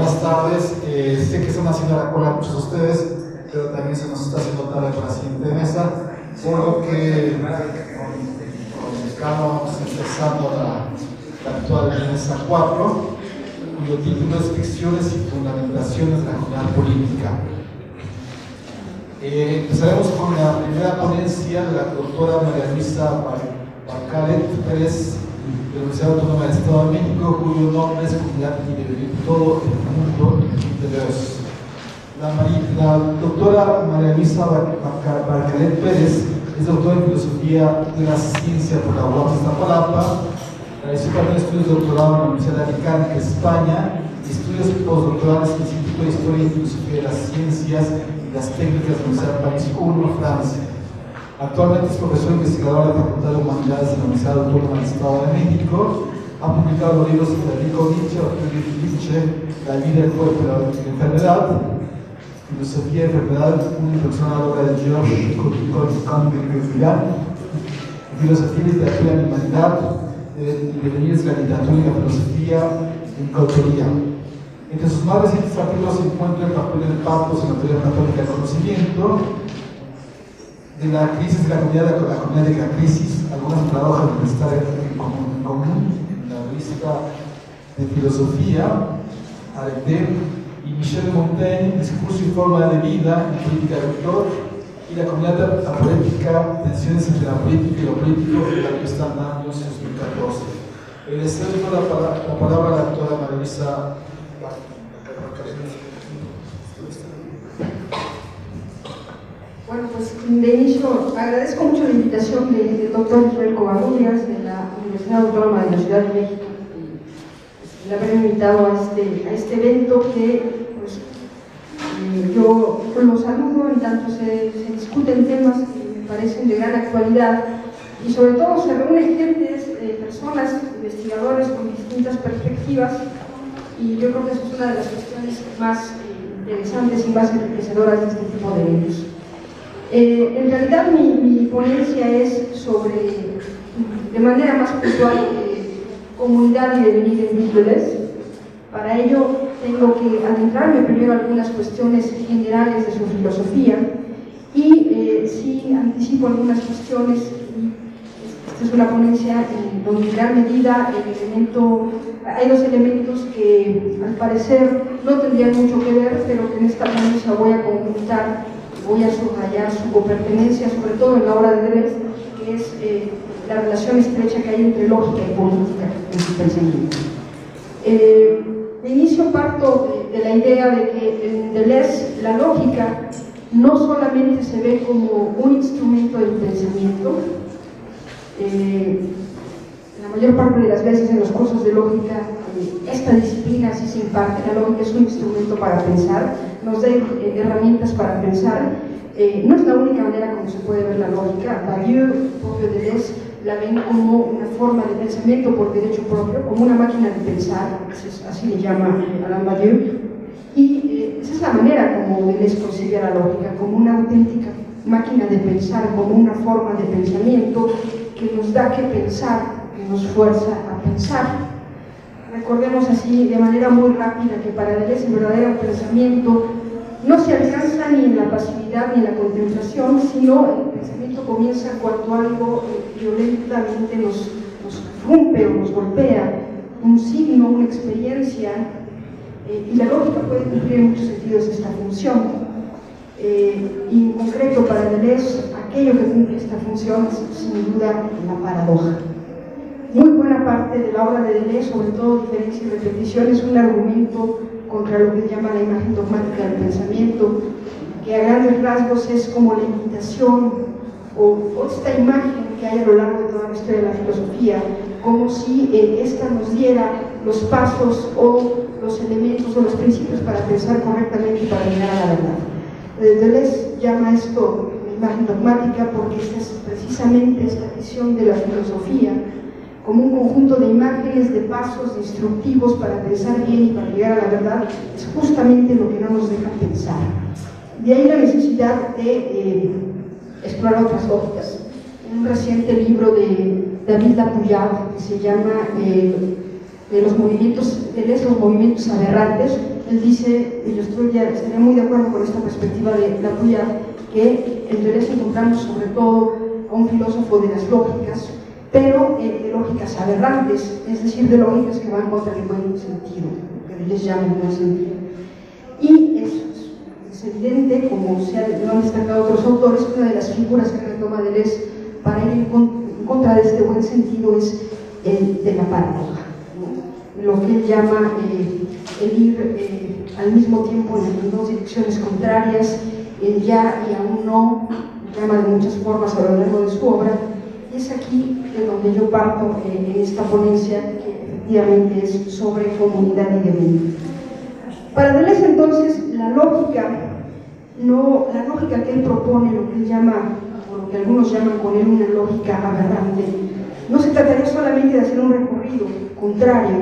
buenas tardes. Sé que están haciendo la cola muchos de ustedes, pero también se nos está haciendo tarde para la siguiente mesa, por lo que con el decano vamos empezando la actual mesa 4, cuyo título es Ficciones y Fundamentaciones de la Comunidad Política. Empezaremos con la primera ponencia de la doctora María Luisa Barcalet Pérez, de la Universidad Autónoma del Estado de México, cuyo nombre es Comunidad Libre de todo el mundo de Dios. La doctora María Luisa Barcalet Pérez es doctora en Filosofía de la Ciencia por la UAM Iztapalapa, realizó también estudios de doctorado en la Universidad de Alicante, España, y estudios postdoctorales en el Instituto de Historia y Filosofía de las Ciencias y las Técnicas de la Universidad de París I, Francia. Actualmente es profesor investigador de la Facultad de Humanidades de la Universidad Autónoma del Estado de México. Ha publicado los libros de Federico Nietzsche, Nietzsche, La vida, el cuerpo y la enfermedad, Filosofía y enfermedad, una introducción a la obra de Georges Convert-Villan, Filosofía y literatura en la humanidad, y devenires de la literatura y la filosofía en coautoría. Entre sus más recientes artículos se encuentra el papel del patos en la teoría católica del conocimiento, de la crisis de la comunidad de la crisis, algunas paradojas del estar en común, en la revista de filosofía, Arete, y Michel Montaigne, Discurso y forma de vida en política de autor, y la comunidad apolítica, tensiones entre la política y lo político, de la revista Años 2014. Le cedo la palabra a la doctora María Luisa. Bueno, pues de inicio agradezco mucho la invitación del doctor Israel Covarrubias de la Universidad Autónoma de la Ciudad de México, el haberme invitado a este evento que pues, yo lo saludo en tanto se discuten temas que me parecen de gran actualidad y sobre todo se reúnen gentes, personas, investigadores con distintas perspectivas, y yo creo que eso es una de las cuestiones más interesantes y más enriquecedoras de este tipo de eventos. En realidad mi ponencia es sobre, de manera más puntual, comunidad y devenir en Visuales. Para ello tengo que adentrarme primero en algunas cuestiones generales de su filosofía y sí anticipo algunas cuestiones. Esta es una ponencia donde en gran medida hay dos elementos que al parecer no tendrían mucho que ver, pero que en esta ponencia voy a conjuntar, voy a subrayar su copertenencia, sobre todo en la obra de Deleuze, que es la relación estrecha que hay entre lógica y política en su pensamiento. De inicio parto de la idea de que en Deleuze la lógica no solamente se ve como un instrumento del pensamiento. La mayor parte de las veces en los cursos de lógica esta disciplina sí se imparte. La lógica es un instrumento para pensar, nos da herramientas para pensar. No es la única manera como se puede ver la lógica. Badiou, propio Deleuze, la ven como una forma de pensamiento por derecho propio, como una máquina de pensar, así le llama Alain Badiou, y esa es la manera como Deleuze concibe a la lógica, como una auténtica máquina de pensar, como una forma de pensamiento que nos da que pensar, que nos fuerza a pensar. Recordemos así de manera muy rápida que para Deleuze el verdadero pensamiento no se alcanza ni en la pasividad ni en la contemplación, sino el pensamiento comienza cuando algo violentamente nos rompe o nos golpea, un signo, una experiencia, y la lógica puede cumplir en muchos sentidos esta función. Y en concreto para Deleuze aquello que cumple esta función es sin duda la paradoja. Muy buena parte de la obra de Deleuze, sobre todo Diferencia y Repetición, es un argumento contra lo que se llama la imagen dogmática del pensamiento, que a grandes rasgos es como la imitación o esta imagen que hay a lo largo de toda la historia de la filosofía, como si esta nos diera los pasos o los elementos o los principios para pensar correctamente y para llegar a la verdad. Deleuze llama esto imagen dogmática porque esta es precisamente esta visión de la filosofía como un conjunto de imágenes, de pasos, de instructivos para pensar bien y para llegar a la verdad, es justamente lo que no nos deja pensar. De ahí la necesidad de explorar otras lógicas. Un reciente libro de David Lapouillard que se llama de los movimientos, los movimientos aberrantes. Él dice, y yo estaría muy de acuerdo con esta perspectiva de la tuya, que en Deleuze encontramos sobre todo a un filósofo de las lógicas, pero de lógicas aberrantes, es decir, de lógicas que van contra el buen sentido, que Deleuze llama el buen sentido. Y es evidente, como lo han destacado otros autores, que una de las figuras que retoma Deleuze para ir en contra de este buen sentido es el de la paradoja, ¿no? Lo que él llama el ir al mismo tiempo en dos direcciones contrarias, el ya y aún no, llama de muchas formas a lo largo de su obra, y es aquí de donde yo parto en esta ponencia, que efectivamente es sobre comunidad y devenir. Para Deleuze, entonces, la lógica que él propone, lo que él llama, o lo que algunos llaman con él una lógica aberrante, no se trataría solamente de hacer un recorrido contrario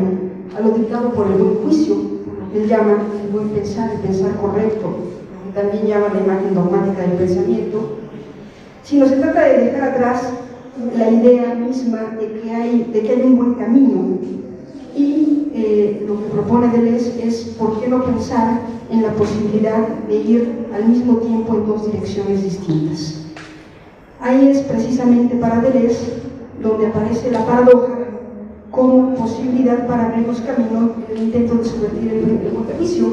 a lo dictado por el buen juicio, lo que él llama el buen pensar, el pensar correcto, lo que también llama la imagen dogmática del pensamiento, sino se trata de dejar atrás la idea misma de que hay un buen camino. Y lo que propone Deleuze es por qué no pensar en la posibilidad de ir al mismo tiempo en dos direcciones distintas. Ahí es precisamente para Deleuze donde aparece la paradoja como posibilidad para abrirnos camino en el intento de subvertir el buen juicio.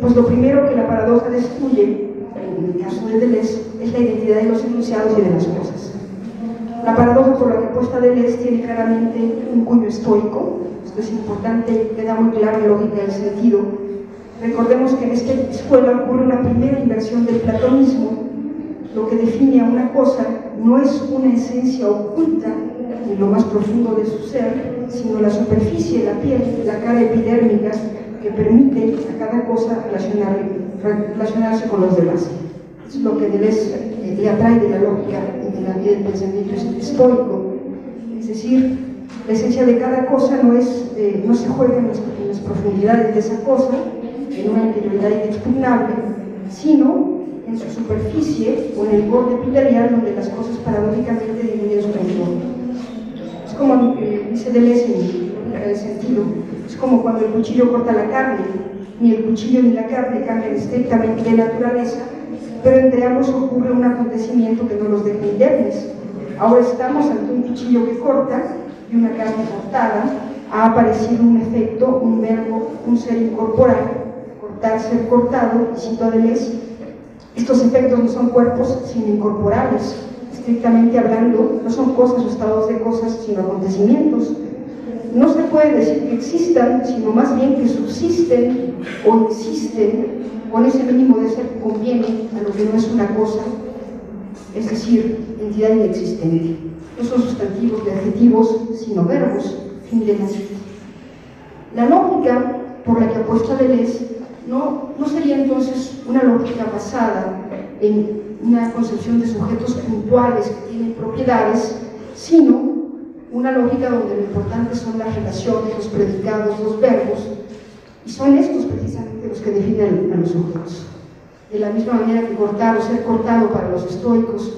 Pues lo primero que la paradoja destruye, en el caso de Deleuze, es la identidad de los enunciados y de las cosas. La paradoja por la que apuesta Deleuze tiene claramente un cuño estoico. Esto es importante, queda muy clara la lógica del sentido. Recordemos que en esta escuela ocurre una primera inversión del platonismo. Lo que define a una cosa no es una esencia oculta en lo más profundo de su ser, sino la superficie, la piel, la cara epidérmica que permite a cada cosa relacionarse con los demás. Es lo que Deleuze le atrae de la lógica y de la vida del pensamiento estoico. Es decir, la esencia de cada cosa no se juega en las profundidades de esa cosa, en una interioridad inexpugnable, sino en su superficie o en el borde epitelial donde las cosas paradójicamente dividen su entorno. Es como, dice Deleuze en el sentido, es como cuando el cuchillo corta la carne. Ni el cuchillo ni la carne cambian estrictamente de naturaleza, pero entre ambos ocurre un acontecimiento que no los deja indemnes. Ahora estamos ante un cuchillo que corta y una carne cortada. Ha aparecido un efecto, un verbo, un ser incorporal, cortar, ser cortado, y cito a Deleuze, estos efectos no son cuerpos sino incorporales, estrictamente hablando, no son cosas o estados de cosas, sino acontecimientos. No se puede decir que existan, sino más bien que subsisten o existen con ese mínimo de ser que conviene a lo que no es una cosa, es decir, entidad inexistente. No son sustantivos ni adjetivos, sino verbos. Fin de la cita. La lógica por la que apuesta Deleuze no sería entonces una lógica basada en una concepción de sujetos puntuales que tienen propiedades, sino una lógica donde lo importante son las relaciones, los predicados, los verbos, y son estos precisamente los que definen a los sujetos. De la misma manera que cortar o ser cortado para los estoicos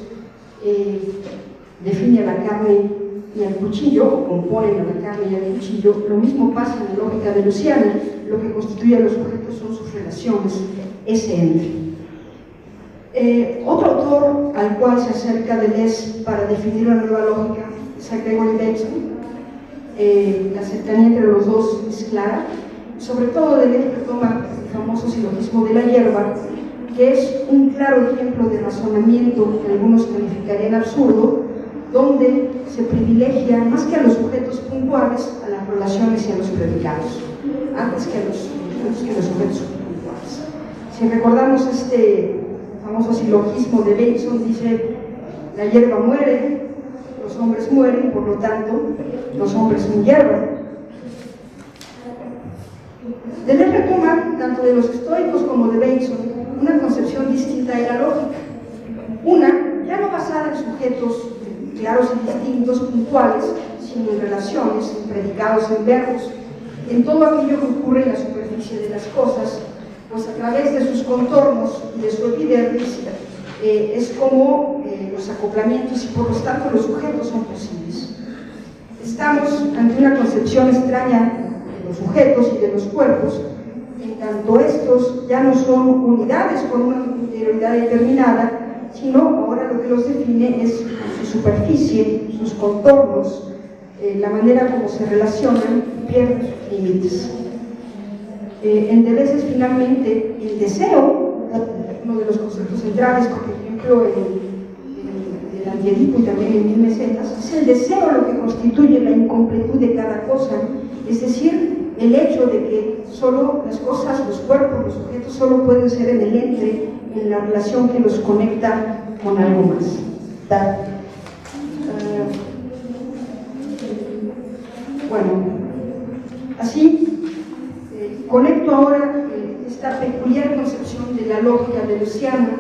define a la carne y al cuchillo, o componen a la carne y al cuchillo, lo mismo pasa en la lógica deleuziana. Lo que constituye a los sujetos son sus relaciones, ese entre. Otro autor al cual se acerca Deleuze para definir una nueva lógica es a Gregory Bateson. La cercanía entre los dos es clara. Sobre todo Deleuze retoma el famoso silogismo de la hierba, que es un claro ejemplo de razonamiento que algunos calificarían absurdo, donde se privilegia más que a los sujetos puntuales a las relaciones y a los predicados, antes que a los sujetos puntuales. Si recordamos este famoso silogismo de Bateson, dice: la hierba muere, los hombres mueren, por lo tanto, los hombres son hierba. Deleuze retoma, tanto de los estoicos como de Bateson, una concepción distinta de la lógica. Una, ya no basada en sujetos claros y distintos, puntuales, sino en relaciones, en predicados, en verbos, en todo aquello que ocurre en la superficie de las cosas, pues a través de sus contornos y de su epidermis es como los acoplamientos y por lo tanto los sujetos son posibles. Estamos ante una concepción extraña los sujetos y de los cuerpos, en tanto estos ya no son unidades con una interioridad determinada, sino ahora lo que los define es su superficie, sus contornos, la manera como se relacionan y pierden sus límites. En Deleuze es finalmente el deseo, uno de los conceptos centrales, por ejemplo, en el Antiedipo y también en Mil Mesetas, es el deseo lo que constituye la incompletud de cada cosa, es decir, el hecho de que solo las cosas, los cuerpos, los objetos solo pueden ser en el entre, en la relación que los conecta con algo más. Bueno, así conecto ahora esta peculiar concepción de la lógica deleuziana,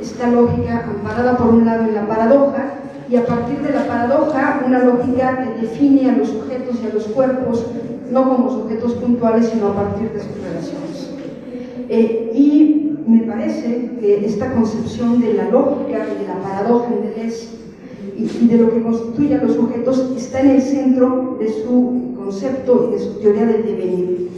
esta lógica amparada por un lado en la paradoja, y a partir de la paradoja una lógica que define a los sujetos y a los cuerpos no como sujetos puntuales, sino a partir de sus relaciones. Y me parece que esta concepción de la lógica y de la paradoja en Deleuze y de lo que constituye a los sujetos está en el centro de su concepto y de su teoría del devenir.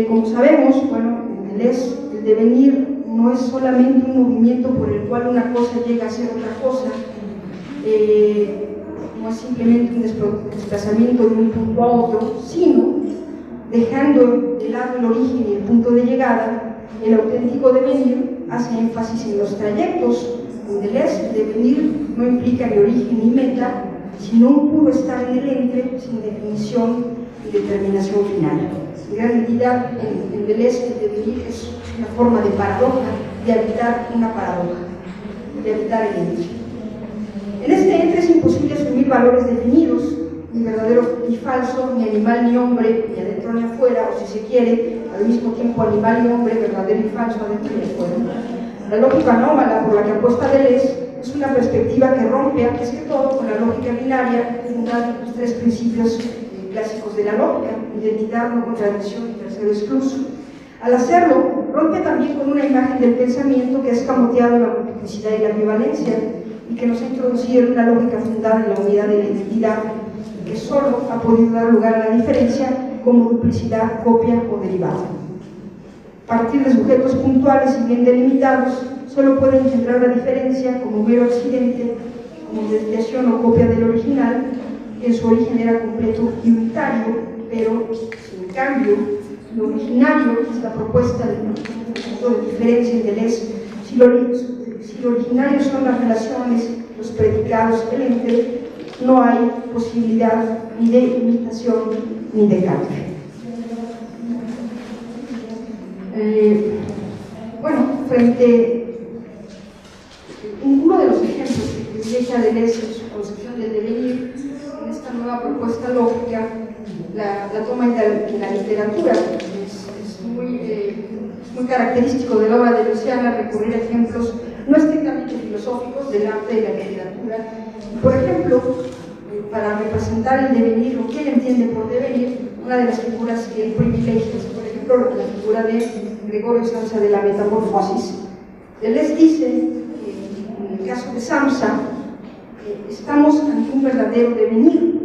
Como sabemos, bueno, en Deleuze el devenir no es solamente un movimiento por el cual una cosa llega a ser otra cosa, no es simplemente un desplazamiento de un punto a otro, sino, dejando de lado el origen y el punto de llegada, el auténtico devenir hace énfasis en los trayectos. En Deleuze, el devenir no implica ni origen ni meta, sino un puro estar en el entre, sin definición y determinación final. En gran medida, en Deleuze, el devenir es una forma de paradoja, de habitar una paradoja, de habitar el entre. En este entre es imposible asumir valores definidos, ni verdadero ni falso, ni animal ni hombre, ni adentro ni afuera, o si se quiere, al mismo tiempo animal y hombre, verdadero y falso, adentro y afuera. La lógica anómala por la que apuesta Deleuze es una perspectiva que rompe, antes que todo, con la lógica binaria, fundada en los tres principios clásicos de la lógica: identidad, no contradicción y tercero excluso. Al hacerlo, rompe también con una imagen del pensamiento que ha escamoteado la multiplicidad y la ambivalencia, y que nos ha introducido en una lógica fundada en la unidad de la identidad, y que solo ha podido dar lugar a la diferencia como duplicidad, copia o derivado. A partir de sujetos puntuales y bien delimitados, solo puede engendrar la diferencia como mero accidente, como desviación o copia del original, que en su origen era completo y unitario, pero en cambio, lo originario es la propuesta del punto de diferencia en Deleuze. Si lo originario son las relaciones, los predicados, el ente, no hay posibilidad ni de imitación ni de cambio. Bueno, frente a uno de los ejemplos que privilegia Deleuze en su concepción del devenir, en esta nueva propuesta lógica, la toma en la literatura. Es muy característico de la obra deleuziana recurrir a ejemplos no estrictamente filosóficos del arte y la literatura. Por ejemplo, para representar el devenir, lo que él entiende por devenir, una de las figuras que él privilegia es, por ejemplo, la figura de Gregorio Samsa de la metamorfosis. Él les dice que en el caso de Samsa estamos ante un verdadero devenir.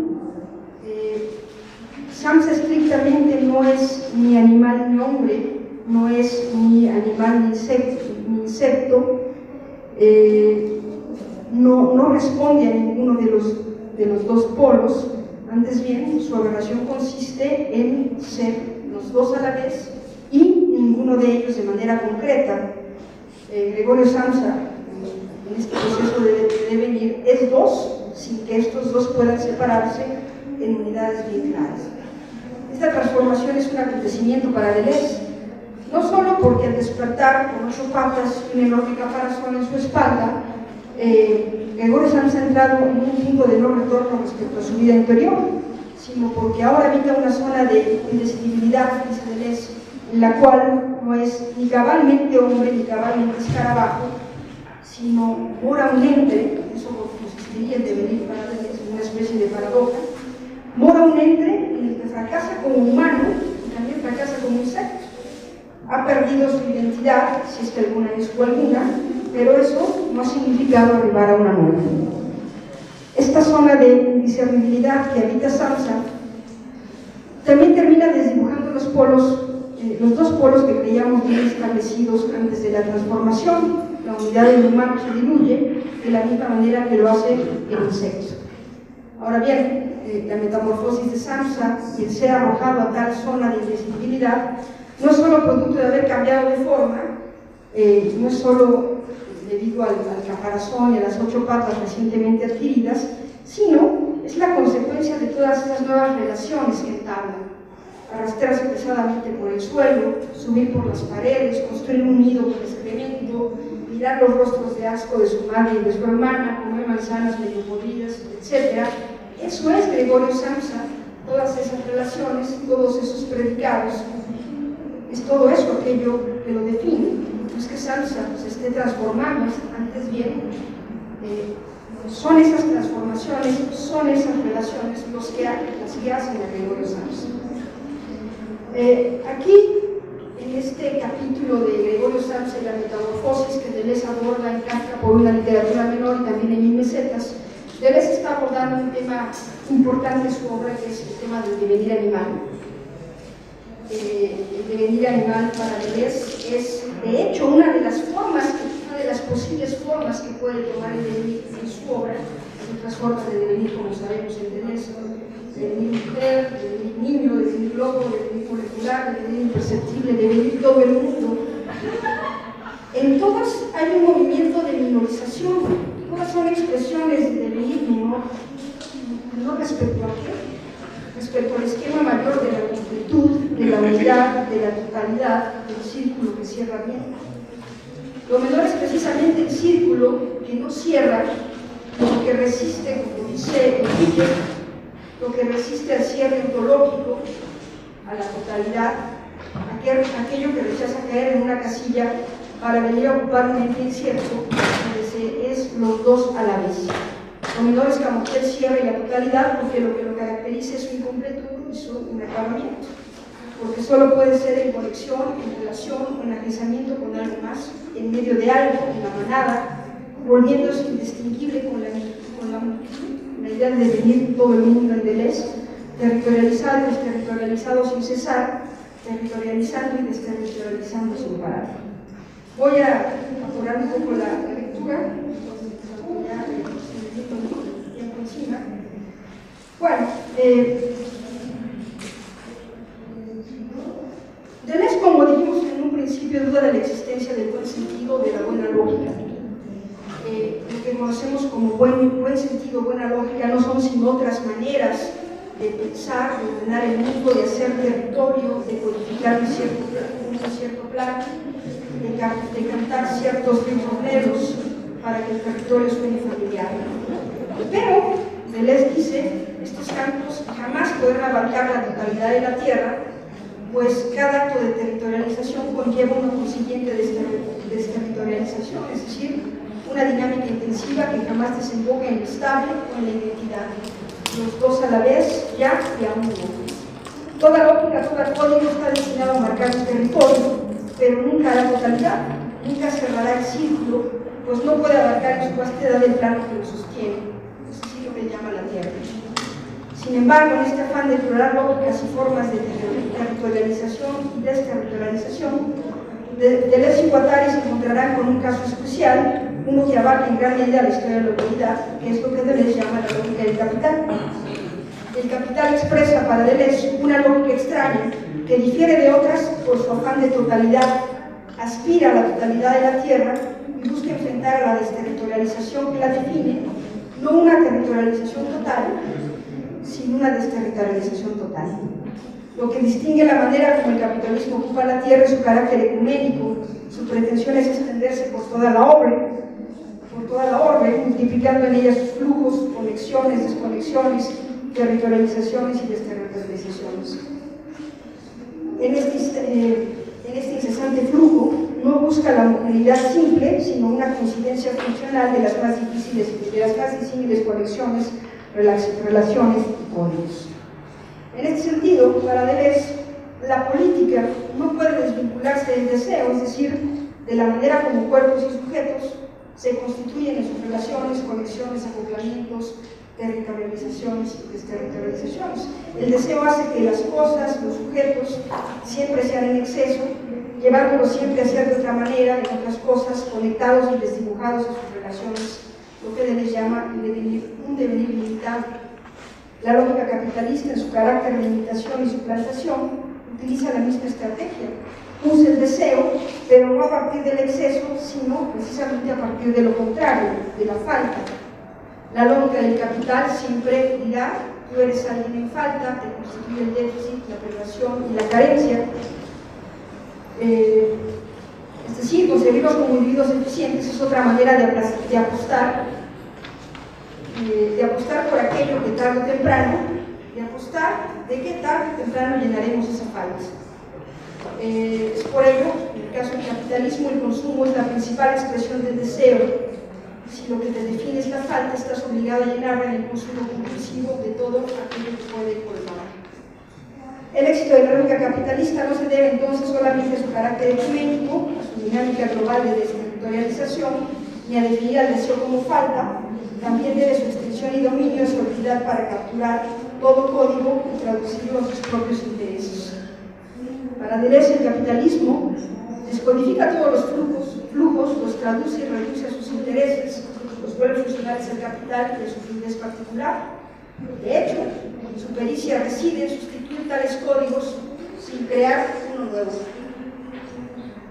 Samsa estrictamente no es ni animal ni hombre, no es ni animal ni insecto, no responde a ninguno de los dos polos. Antes bien, su aberración consiste en ser los dos a la vez y ninguno de ellos de manera concreta. Gregorio Samsa, en este proceso de devenir, es dos, sin que estos dos puedan separarse en unidades bien claras. Esta transformación es un acontecimiento para Deleuze, no solo porque al despertar con 8 patas y un enorme caparazón en su espalda, Gregorio Samsa ha entrado en un punto de no retorno respecto a su vida interior, sino porque ahora habita una zona de indecidibilidad, dice Deleuze, en la cual no es ni cabalmente hombre ni cabalmente escarabajo, sino mora un ente, eso consistiría en devenir para Deleuze, una especie de paradoja, mora un ente en el que fracasa como humano y también fracasa como insecto. Ha perdido su identidad, si es que alguna es o alguna, pero eso no ha significado arribar a una nueva. Esta zona de indiscernibilidad que habita Samsa También termina desdibujando los dos polos que creíamos bien establecidos antes de la transformación. La unidad del humano se diluye de la misma manera que lo hace el insecto. Ahora bien, la metamorfosis de Samsa y el ser arrojado a tal zona de invisibilidad no es solo producto de haber cambiado de forma, no es solo debido al caparazón y a las 8 patas recientemente adquiridas, sino es la consecuencia de todas esas nuevas relaciones que entablan. Arrastrarse pesadamente por el suelo, subir por las paredes, construir un nido con excremento, mirar los rostros de asco de su madre y de su hermana, comer manzanas medio podridas, etc. Eso es Gregorio Samsa, todas esas relaciones, todos esos predicados, es todo eso aquello que lo define. No es que Samsa se esté transformando, antes bien, son esas transformaciones, son esas relaciones las que hacen a Gregorio Samsa. Aquí, en este capítulo de Gregorio Samsa y la metamorfosis que Deleuze aborda en Kafka por una literatura menor y también en Mil Mesetas, Deleuze está abordando un tema importante en su obra, que es el tema del devenir animal. El devenir animal para Deleuze es, de hecho, una de las posibles formas que puede tomar el devenir en su obra. Hay otras formas de devenir, como sabemos, en Deleuze: devenir mujer, devenir niño, devenir loco, devenir molecular, devenir imperceptible, devenir todo el mundo. En todas hay un movimiento de minorización, todas son expresiones de devenir menor, no respecto a qué, respecto al esquema mayor de la completud, de la unidad, de la totalidad, del círculo que cierra bien. Lo menor es precisamente el círculo que no cierra, lo que resiste, como dice Enrique, lo que resiste al cierre ontológico, a la totalidad, aquello que rechaza caer en una casilla para venir a ocupar un ente incierto, donde es los dos a la vez. Lo menor es camuflar el cierre y la totalidad, porque lo que lo caracteriza es su incompletud y su inacabamiento, porque solo puede ser en conexión, en relación o en ajustamiento con algo más, en medio de algo, en la manada, volviéndose indistinguible con la multitud. La idea de devenir todo el mundo en Deleuze, territorializado y desterritorializado sin cesar, territorializando y desterritorializando sin parar. Voy a apurar un poco la lectura, ya tiempo encima. Bueno, Deleuze, como dijimos en un principio, duda de la existencia del buen sentido, de la buena lógica. Lo que conocemos como buen sentido, buena lógica, no son sino otras maneras de pensar, de ordenar el mundo, de hacer territorio, de codificar un cierto plan, de cantar ciertos ritmos para que el territorio suene familiar. Pero, Deleuze dice, estos cantos jamás podrán abarcar la totalidad de la tierra, pues cada acto de territorialización conlleva una consiguiente desterritorialización, es decir, una dinámica intensiva que jamás desemboca en lo estable o en la identidad. Los dos a la vez, ya y a uno. Toda lógica, todo código está destinado a marcar un territorio, pero nunca la totalidad, nunca cerrará el círculo, pues no puede abarcar en su vastedad el plano que lo sostiene, es decir, lo que llama la tierra. Sin embargo, en este afán de explorar lógicas y formas de territorialización y desterritorialización, Deleuze y Guattari se encontrarán con un caso especial, uno que abarca en gran medida la historia de la humanidad, que es lo que Deleuze llama la lógica del capital. El capital expresa para Deleuze una lógica extraña, que difiere de otras por su afán de totalidad, aspira a la totalidad de la tierra y busca enfrentar a la desterritorialización que la define, no una territorialización total, sino una desterritorialización total. Lo que distingue la manera como el capitalismo ocupa la tierra es su carácter ecuménico, su pretensión es extenderse por toda la orbe, multiplicando en ella sus flujos, conexiones, desconexiones, territorializaciones y desterritorializaciones. En este incesante flujo no busca la homogeneidad simple, sino una coincidencia funcional de las más disímiles conexiones, relaciones y códigos. En este sentido, para Deleuze, la política no puede desvincularse del deseo, es decir, de la manera como cuerpos y sujetos se constituyen en sus relaciones, conexiones, acoplamientos, territorializaciones y desterritorializaciones. El deseo hace que las cosas, los sujetos, siempre sean en exceso, llevándolos siempre a ser de otra manera, en otras cosas, conectados y desdibujados en sus relaciones, lo que les llama un devenir limitado. La lógica capitalista, en su carácter de limitación y suplantación, utiliza la misma estrategia. Usa el deseo, pero no a partir del exceso, sino precisamente a partir de lo contrario, de la falta. La lógica del capital siempre dirá: tú eres alguien en falta, te constituye el déficit, la privación y la carencia. Es decir, concebirlos como individuos eficientes es otra manera de apostar por aquello que tarde o temprano, de apostar de que tarde o temprano llenaremos esa falta. Es por ello, en el caso del capitalismo, el consumo es la principal expresión del deseo. Si lo que te define es la falta, estás obligado a llenarla en el consumo compulsivo de todo aquello que puede colmar. El éxito de la lógica capitalista no se debe entonces solamente a su carácter ecuménico, a su dinámica global de desterritorialización, ni a definir al deseo como falta. También debe su extensión y dominio a su habilidad para capturar todo código y traducirlo a sus propios intereses. Para Deleuze, el capitalismo descodifica todos los flujos, los traduce y reduce a sus intereses, los vuelve funcionales al capital y a su fluidez particular. De hecho, su pericia reside en sustituir tales códigos sin crear uno nuevo.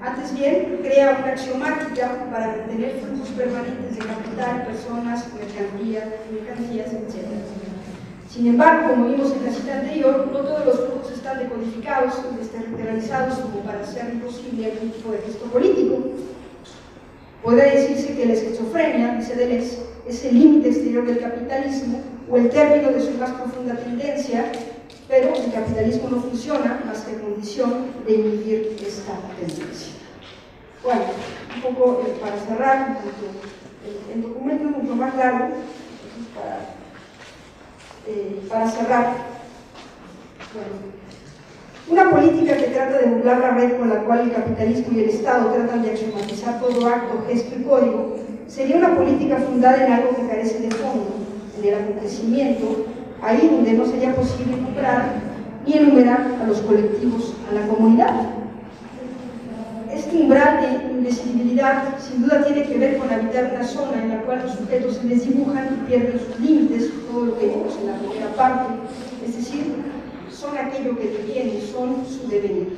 Antes bien, crea una axiomática para mantener flujos permanentes de capital, personas, mercancías, etc. Sin embargo, como vimos en la cita anterior, no todos los flujos están decodificados y desterritorializados como para hacer imposible algún tipo de gesto político. Podría decirse que la esquizofrenia, dice Deleuze, es el límite exterior del capitalismo o el término de su más profunda tendencia, pero el capitalismo no funciona más que a condición de inhibir esta tendencia. Bueno, un poco para cerrar, el documento es mucho más largo, para cerrar. Bueno, una política que trata de burlar la red con la cual el capitalismo y el Estado tratan de axiomatizar todo acto, gesto y código sería una política fundada en algo que carece de fondo, en el acontecimiento, ahí donde no sería posible nombrar ni enumerar a los colectivos, a la comunidad. Este umbral de invisibilidad sin duda tiene que ver con habitar una zona en la cual los sujetos se desdibujan y pierden sus límites, todo lo que vimos en la primera parte, es decir, son aquello que devienen, son su devenir.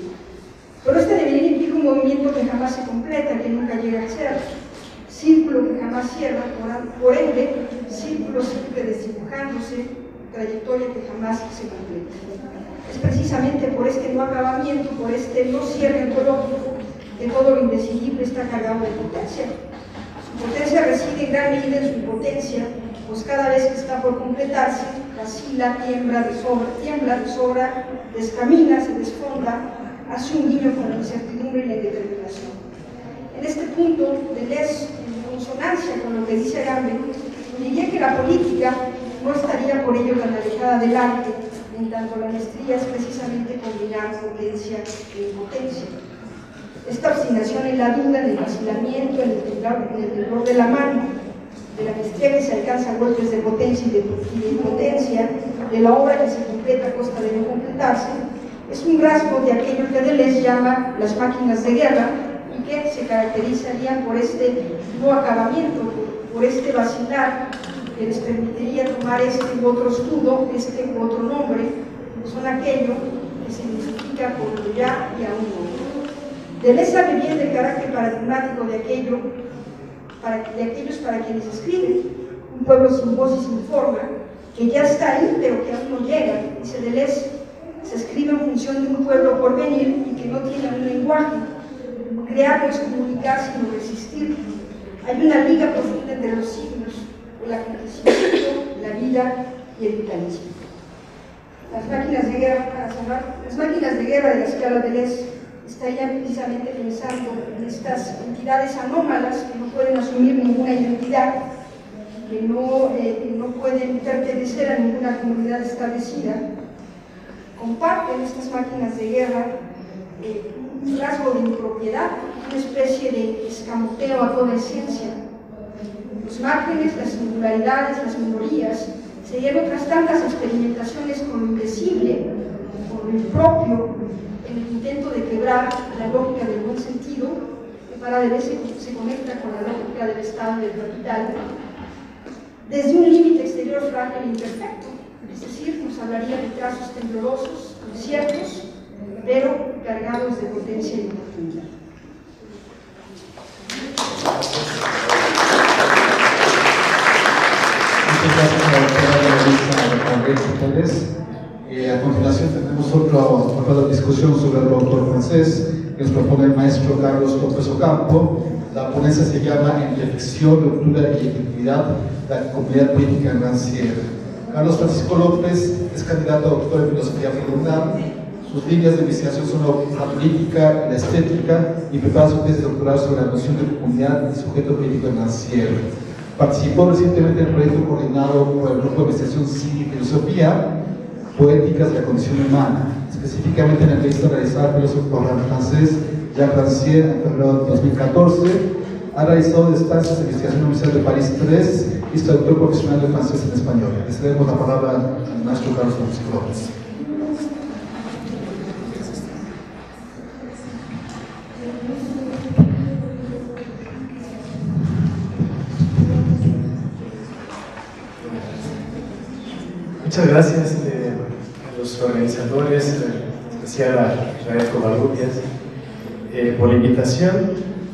Pero este devenir implica un movimiento que jamás se completa, que nunca llega a ser, círculo que jamás cierra, por ende, círculo siempre desdibujándose, trayectoria que jamás se completa. Es precisamente por este no acabamiento, por este no cierre ontológico, que todo lo indecidible está cargado de potencia. Su potencia reside en gran medida en su impotencia, pues cada vez que está por completarse, vacila, tiembla, de sobra, descamina, se desfonda, hace un guiño con la incertidumbre y la indeterminación. En este punto, Deleuze, en consonancia con lo que dice Agamben, diría que la política no estaría por ello tan alejada del arte, en tanto la maestría es precisamente combinar potencia e impotencia. Esta obstinación en la duda, en el vacilamiento, en el temblor de la mano, de la maestría que se alcanza a golpes de potencia y de impotencia, de la obra que se completa a costa de no completarse, es un rasgo de aquello que Deleuze llama las máquinas de guerra y que se caracterizarían por este no acabamiento, por este vacilar que les permitiría tomar este u otro escudo, este u otro nombre, son aquello que se identifica con lo ya y aún no. Deleuze sabe bien del carácter paradigmático de aquellos para quienes escriben, un pueblo sin voz y sin forma, que ya está ahí pero que aún no llega. Dice Deleuze, se escribe en función de un pueblo por venir y que no tiene un lenguaje. Crear no es comunicar sino resistir. Hay una liga profunda entre los signos, el acontecimiento, la vida y el vitalismo. Las máquinas de guerra, para cerrar, las máquinas de guerra de la escala de Deleuze estarían precisamente pensando en estas entidades anómalas que no pueden asumir ninguna identidad, que no pueden pertenecer a ninguna comunidad establecida. Comparten estas máquinas de guerra un rasgo de impropiedad, una especie de escamoteo a toda esencia. Los márgenes, las singularidades, las minorías Serían otras tantas experimentaciones con lo indecible, con lo impropio, en el intento de quebrar la lógica del buen sentido, que para de vez se conecta con la lógica del Estado y del capital, desde un límite exterior frágil e imperfecto, es decir, nos hablaría de trazos temblorosos, inciertos, pero cargados de potencia y oportunidad. Muchas gracias a la doctora Pérez. A continuación tenemos otra discusión sobre el autor francés que nos propone el maestro Carlos López Ocampo. La ponencia se llama Entre ficción, ruptura y efectividad, la comunidad política en Rancière. Carlos Francisco López es candidato a doctor en filosofía por la UNAM. Sus líneas de investigación son la política y la estética, y prepara su tesis doctoral sobre la noción de comunidad y sujeto político en Rancière. Participó recientemente en el proyecto coordinado por el Grupo de Investigación Cine y Filosofía, Poéticas de la Condición Humana, específicamente en la entrevista realizada por el filósofo francés Jacques Rancière en febrero de 2014. Ha realizado estancias de investigación en la Universidad de París 3 y es traductor profesional de francés en español. Le cedemos la palabra al maestro Carlos Francisco López. Muchas gracias a los organizadores, en especial a Israel Covarrubias, por la invitación.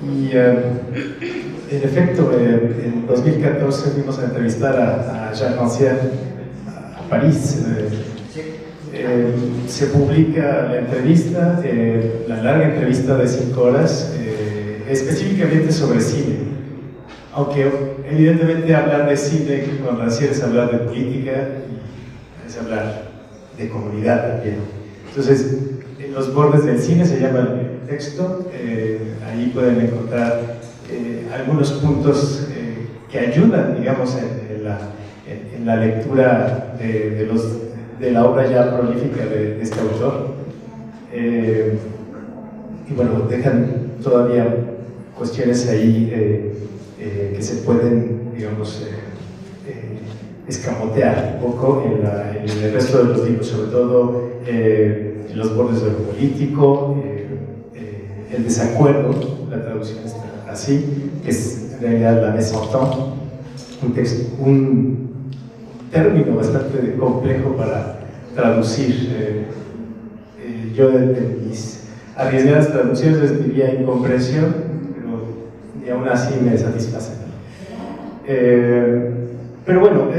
Y en efecto, en 2014 fuimos a entrevistar a Jacques Rancière a París. Se publica la entrevista, la larga entrevista de 5 horas, específicamente sobre cine. Aunque evidentemente hablar de cine con Rancière es hablar de política, es hablar de comunidad también. Entonces, en los bordes del cine se llama el texto, ahí pueden encontrar algunos puntos que ayudan, digamos, en la lectura de la obra ya prolífica de este autor. Y bueno, dejan todavía cuestiones ahí que se pueden, digamos, escamotear un poco en el resto de los libros, sobre todo en los bordes de lo político, el desacuerdo, la traducción está así, que es en realidad la mésentente, un término bastante complejo para traducir. Yo en mis arriesgadas traducciones les diría incomprensión, pero y aún así me satisface. Pero bueno,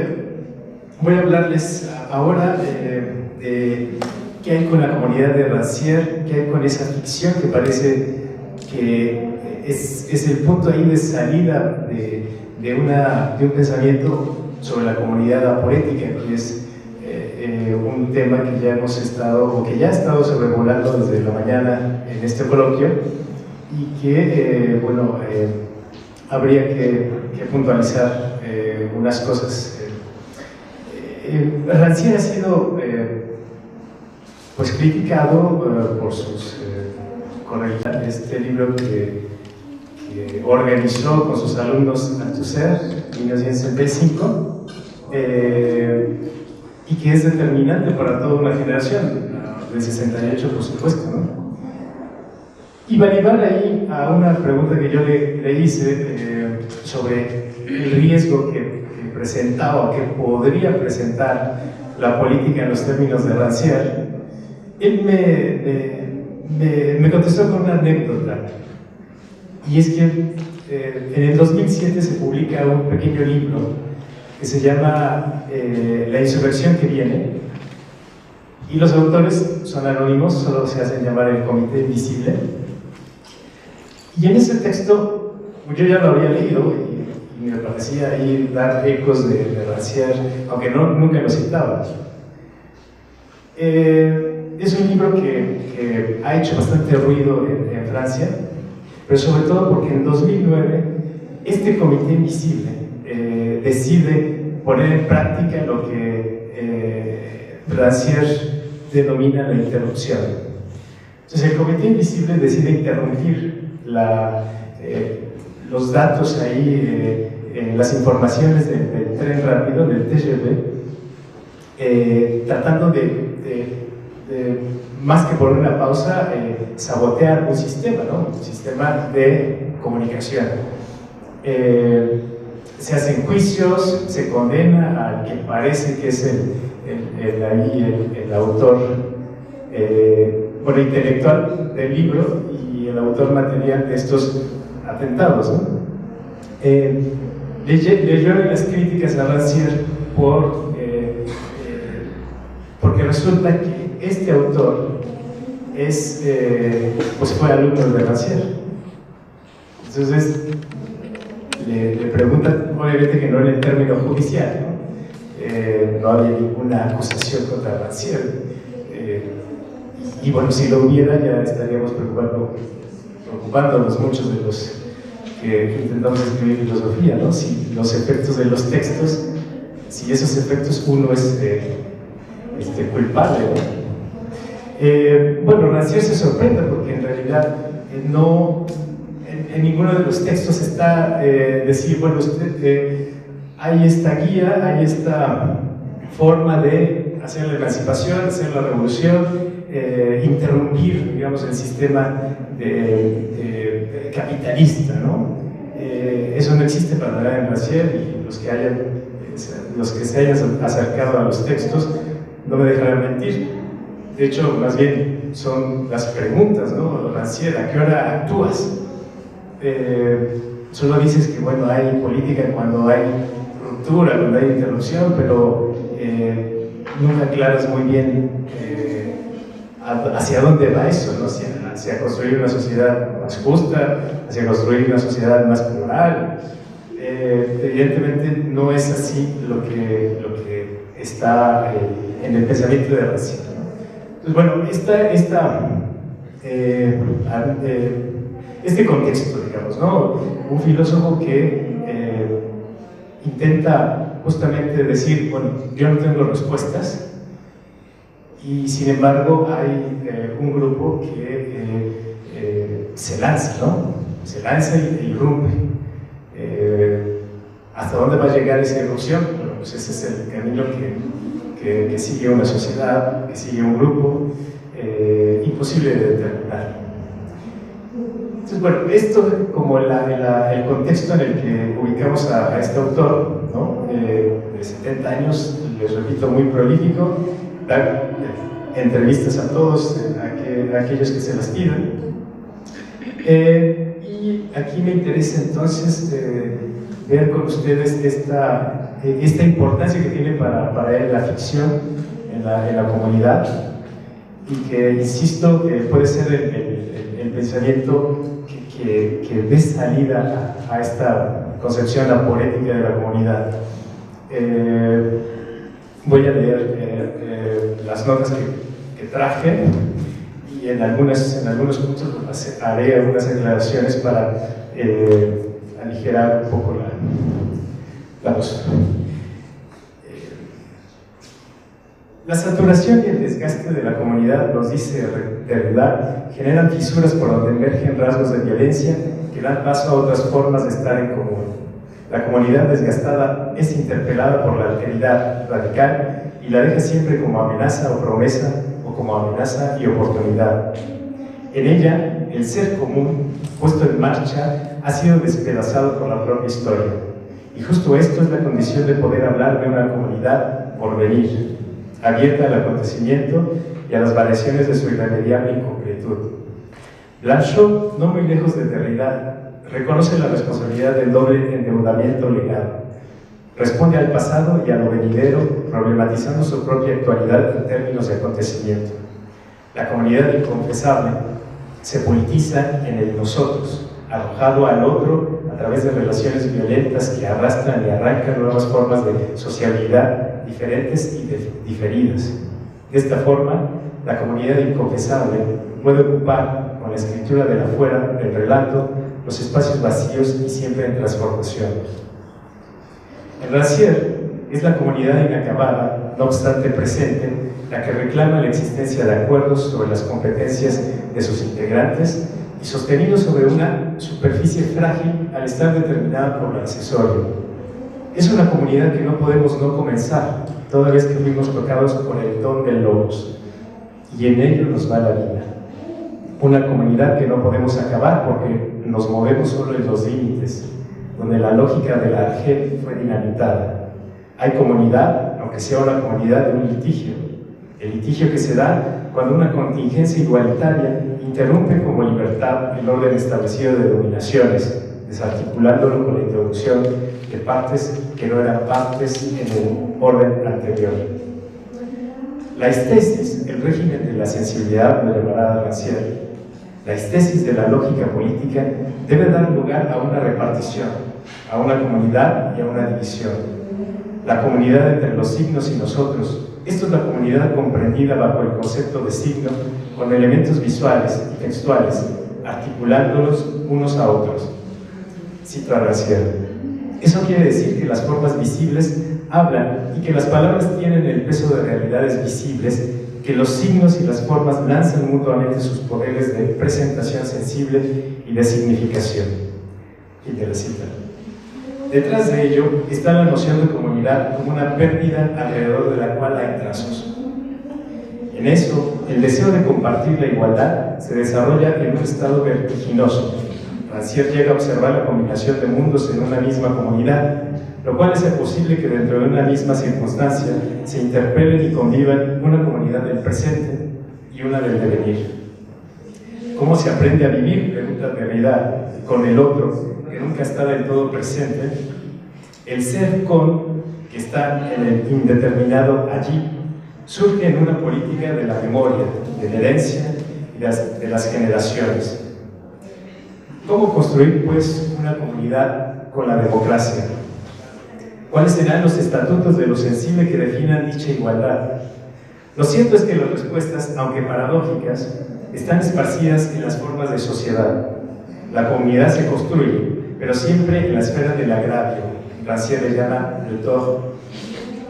voy a hablarles ahora de qué hay con la comunidad de Rancière, qué hay con esa ficción que parece que es el punto ahí de salida de un pensamiento sobre la comunidad aporética, que es un tema que ya hemos estado, o que ya ha estado sobrevolando desde la mañana en este coloquio, y que, bueno, habría que puntualizar unas cosas. Rancière ha sido pues criticado por sus correcciones. Este libro que organizó con sus alumnos Althusser en 1975, y que es determinante para toda una generación, del 68 por supuesto, ¿no? Y va a llevar ahí a una pregunta que yo le hice sobre el riesgo que presentaba, que podría presentar la política en los términos de Rancière. Él me contestó con una anécdota, y es que en el 2007 se publica un pequeño libro que se llama La insurrección que viene, y los autores son anónimos, solo se hacen llamar el Comité Invisible. Y en ese texto, yo ya lo había leído y me parecía ahí dar ecos de Rancière, aunque nunca lo citaba. Es un libro que ha hecho bastante ruido en Francia, pero sobre todo porque en 2009 este Comité Invisible decide poner en práctica lo que Rancière denomina la interrupción. Entonces el Comité Invisible decide interrumpir los datos ahí, las informaciones del tren rápido, del TGV, tratando más que por una pausa, sabotear un sistema, ¿no? Un sistema de comunicación. Se hacen juicios, se condena al que parece que es el autor intelectual del libro y el autor material de estos atentados, ¿no? Le llueven las críticas a Rancière porque resulta que este autor pues fue alumno de Rancière. Entonces le preguntan, obviamente que no en el término judicial, ¿no? No había ninguna acusación contra Rancière. Y bueno, si lo hubiera, ya estaríamos preocupándonos muchos de los que intentamos escribir filosofía, ¿no? Si los efectos de los textos, si esos efectos uno es culpable, ¿no? Bueno, Rancière se sorprende porque en realidad en ninguno de los textos está decir, bueno, hay esta guía, hay esta forma de hacer la emancipación, hacer la revolución, interrumpir, digamos, el sistema capitalista, ¿no? Eso no existe para nada en Rancière, y los que se hayan acercado a los textos no me dejarán mentir. De hecho, más bien son las preguntas, ¿no? Rancière, ¿a qué hora actúas? Solo dices que, bueno, hay política cuando hay ruptura, cuando hay interrupción, pero nunca aclaras muy bien hacia dónde va eso, ¿no? Hacia construir una sociedad más justa, hacia construir una sociedad más plural. Evidentemente no es así lo que está en el pensamiento de Rancière, ¿no? Entonces, bueno, este contexto, digamos, ¿no? Un filósofo que intenta justamente decir, bueno, yo no tengo respuestas, y sin embargo hay un grupo que se lanza, ¿no? Se lanza y irrumpe. ¿Hasta dónde va a llegar esa irrupción? Bueno, pues ese es el camino que sigue una sociedad, que sigue un grupo, imposible de determinar. Entonces, bueno, esto como el contexto en el que ubicamos a este autor, ¿no? De 70 años, les repito, muy prolífico, da entrevistas a todos, a aquellos que se las pidan. Y aquí me interesa entonces ver con ustedes esta importancia que tiene para él la ficción en la comunidad, y que, insisto, puede ser el pensamiento que dé salida a esta concepción aporética de la comunidad. Voy a leer las notas que traje, y en algunos puntos haré algunas aclaraciones para aligerar un poco la voz. La saturación y el desgaste de la comunidad, nos dice Derrida, generan fisuras por donde emergen rasgos de violencia que dan paso a otras formas de estar en común. La comunidad desgastada es interpelada por la alteridad radical y la deja siempre como amenaza o promesa, o como amenaza y oportunidad. En ella, el ser común, puesto en marcha, ha sido despedazado por la propia historia. Y justo esto es la condición de poder hablar de una comunidad por venir, abierta al acontecimiento y a las variaciones de su irremediable incompletud. Blanchot, no muy lejos de Derrida, reconoce la responsabilidad del doble endeudamiento legal. Responde al pasado y a lo venidero, problematizando su propia actualidad en términos de acontecimiento. La comunidad inconfesable se politiza en el nosotros, arrojado al otro a través de relaciones violentas que arrastran y arrancan nuevas formas de sociabilidad diferentes y diferidas. De esta forma, la comunidad inconfesable puede ocupar, con la escritura del afuera, del relato, los espacios vacíos y siempre en transformación. En Rancière es la comunidad inacabada, no obstante presente, la que reclama la existencia de acuerdos sobre las competencias de sus integrantes y sostenidos sobre una superficie frágil al estar determinada por lo accesorio. Es una comunidad que no podemos no comenzar, toda vez que fuimos tocados por el don del logos, y en ello nos va la vida. Una comunidad que no podemos acabar porque nos movemos solo en los límites, donde la lógica de la ARGEL fue dinamitada. Hay comunidad, aunque sea una comunidad de un litigio, el litigio que se da cuando una contingencia igualitaria interrumpe como libertad el orden establecido de dominaciones, desarticulándolo con la introducción de partes que no eran partes en el orden anterior. La estesis, el régimen de la sensibilidad, lo llamará Rancière, la estesis de la lógica política debe dar lugar a una repartición, a una comunidad y a una división. La comunidad entre los signos y nosotros. Esto es la comunidad comprendida bajo el concepto de signo con elementos visuales y textuales, articulándolos unos a otros. Cito a Rancière. Eso quiere decir que las formas visibles hablan y que las palabras tienen el peso de realidades visibles, que los signos y las formas lanzan mutuamente sus poderes de presentación sensible y de significación. Fin de la cita. Detrás de ello está la noción de comunidad como una pérdida alrededor de la cual hay trazos. En eso, el deseo de compartir la igualdad se desarrolla en un estado vertiginoso. Rancière llega a observar la combinación de mundos en una misma comunidad, lo cual hace posible que dentro de una misma circunstancia se interpelen y convivan una comunidad del presente y una del devenir. ¿Cómo se aprende a vivir? Pregunta Derrida, con el otro, que nunca está del todo presente. El ser con, que está en el indeterminado allí, surge en una política de la memoria, de la herencia y de las generaciones. ¿Cómo construir, pues, una comunidad con la democracia? ¿Cuáles serán los estatutos de lo sensible que definan dicha igualdad? Lo cierto es que las respuestas, aunque paradójicas, están esparcidas en las formas de sociedad. La comunidad se construye, pero siempre en la esfera del agravio. Rancière le llama el tort.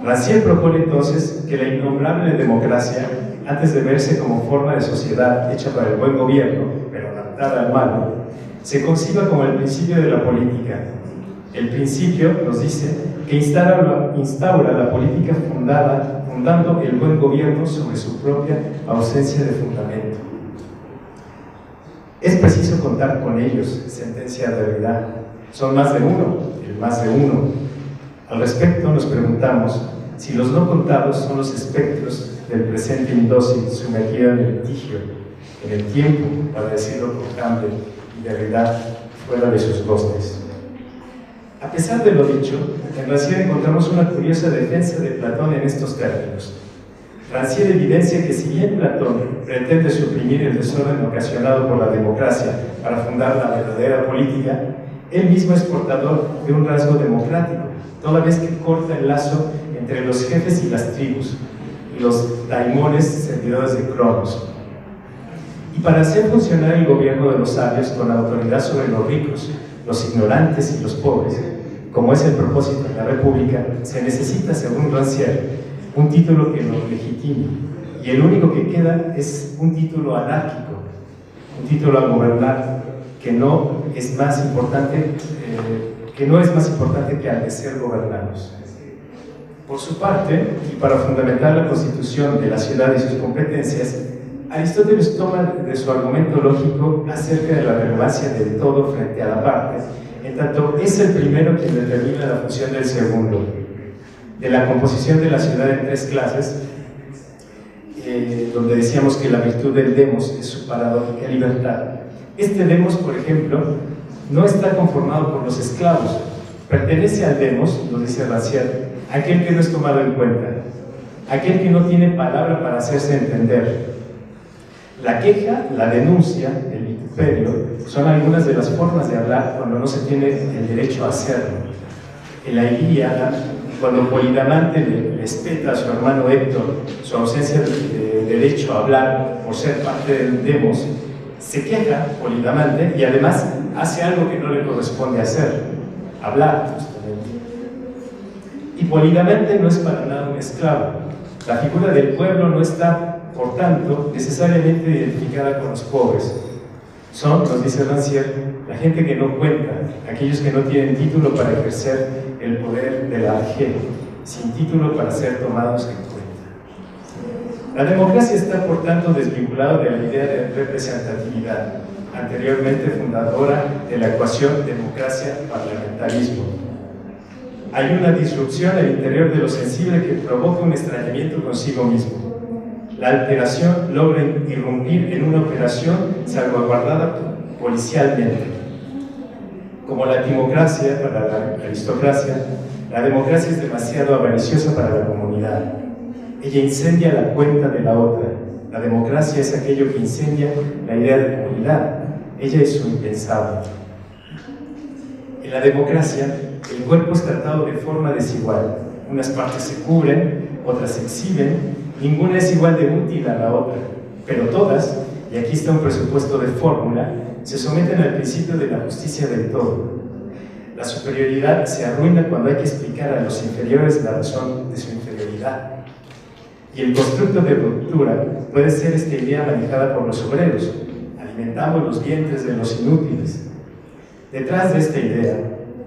Rancière propone entonces que la innombrable democracia, antes de verse como forma de sociedad hecha para el buen gobierno, pero adaptada al malo, se conciba como el principio de la política. El principio, nos dice, que instaura la política fundando el buen gobierno sobre su propia ausencia de fundamento. Es preciso contar con ellos, sentencia Derrida. Son más de uno, el más de uno. Al respecto nos preguntamos si los no contados son los espectros del presente indócil sumergido en el litigio, en el tiempo, para decirlo con Campbell y Derrida, fuera de sus bosques. A pesar de lo dicho, en Rancière encontramos una curiosa defensa de Platón en estos términos. Rancière evidencia que si bien Platón pretende suprimir el desorden ocasionado por la democracia para fundar la verdadera política, él mismo es portador de un rasgo democrático, toda vez que corta el lazo entre los jefes y las tribus, y los daimones servidores de Cronos. Y para hacer funcionar el gobierno de los sabios con autoridad sobre los ricos, los ignorantes y los pobres, como es el propósito de la República, se necesita, según Rancière, un título que lo legitime, y el único que queda es un título anárquico, un título a gobernar que no es más importante que al de ser gobernados. Por su parte, y para fundamentar la constitución de la ciudad y sus competencias, Aristóteles toma de su argumento lógico acerca de la relevancia del todo frente a la parte, en tanto es el primero quien determina la función del segundo. De la composición de la ciudad en tres clases, donde decíamos que la virtud del demos es su paradójica libertad. Este demos, por ejemplo, no está conformado por los esclavos, pertenece al demos, lo dice Rancière, aquel que no es tomado en cuenta, aquel que no tiene palabra para hacerse entender. La queja, la denuncia, el vituperio, son algunas de las formas de hablar cuando no se tiene el derecho a hacerlo. En la Ilíada, cuando Polidamante le espeta a su hermano Héctor su ausencia de derecho a hablar por ser parte del demos, se queja Polidamante y además hace algo que no le corresponde hacer, hablar justamente. Y Polidamante no es para nada un esclavo. La figura del pueblo no está, por tanto, necesariamente identificada con los pobres. Son, nos dice Rancière, la gente que no cuenta, aquellos que no tienen título para ejercer el poder de la ARGEL, sin título para ser tomados en cuenta. La democracia está, por tanto, desvinculada de la idea de representatividad, anteriormente fundadora de la ecuación democracia-parlamentarismo. Hay una disrupción al interior de lo sensible que provoca un extrañamiento consigo mismo. La alteración logra irrumpir en una operación salvaguardada policialmente. Como la timocracia para la aristocracia, la democracia es demasiado avariciosa para la comunidad. Ella incendia la cuenta de la otra. La democracia es aquello que incendia la idea de comunidad. Ella es su impensable. En la democracia, el cuerpo es tratado de forma desigual. Unas partes se cubren, otras se exhiben, ninguna es igual de útil a la otra, pero todas, y aquí está un presupuesto de fórmula, se someten al principio de la justicia del todo. La superioridad se arruina cuando hay que explicar a los inferiores la razón de su inferioridad. Y el constructo de ruptura puede ser esta idea manejada por los obreros. Alimentamos los vientres de los inútiles. Detrás de esta idea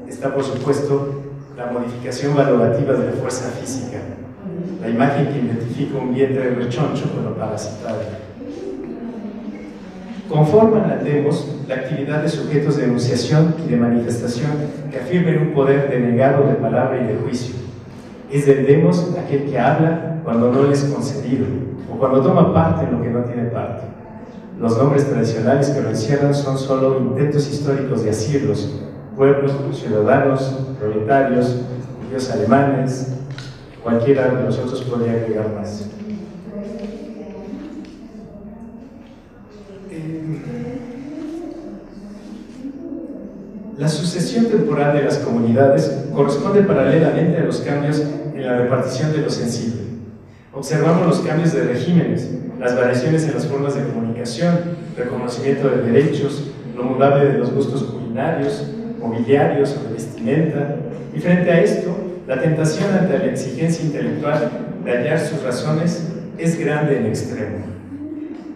está, por supuesto, la modificación valorativa de la fuerza física, la imagen que identifica un vientre rechoncho con lo parasitario. Conforman al demos la actividad de sujetos de enunciación y de manifestación que afirmen un poder denegado de palabra y de juicio. Es del demos aquel que habla cuando no le es concedido, o cuando toma parte en lo que no tiene parte. Los nombres tradicionales que lo encierran son solo intentos históricos de asirlos: pueblos, ciudadanos, proletarios, judíos alemanes. Cualquiera de nosotros podría agregar más. La sucesión temporal de las comunidades corresponde paralelamente a los cambios en la repartición de lo sensible. Observamos los cambios de regímenes, las variaciones en las formas de comunicación, reconocimiento de derechos, lo mudable de los gustos culinarios, mobiliarios o de vestimenta, y frente a esto, la tentación ante la exigencia intelectual de hallar sus razones es grande en extremo.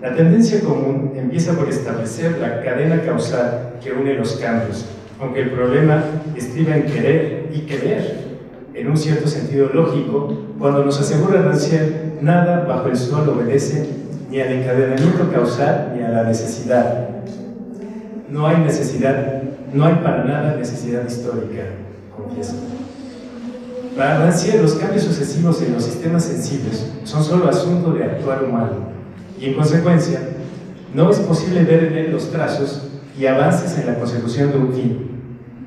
La tendencia común empieza por establecer la cadena causal que une los cambios, aunque el problema estriba en querer y creer. En un cierto sentido lógico, cuando nos asegura Rancière, nada bajo el sol obedece ni al encadenamiento causal ni a la necesidad. No hay necesidad, no hay para nada necesidad histórica, confieso. Para Rancière, los cambios sucesivos en los sistemas sensibles son solo asunto de actuar humano, y en consecuencia, no es posible ver en él los trazos y avances en la consecución de un fin.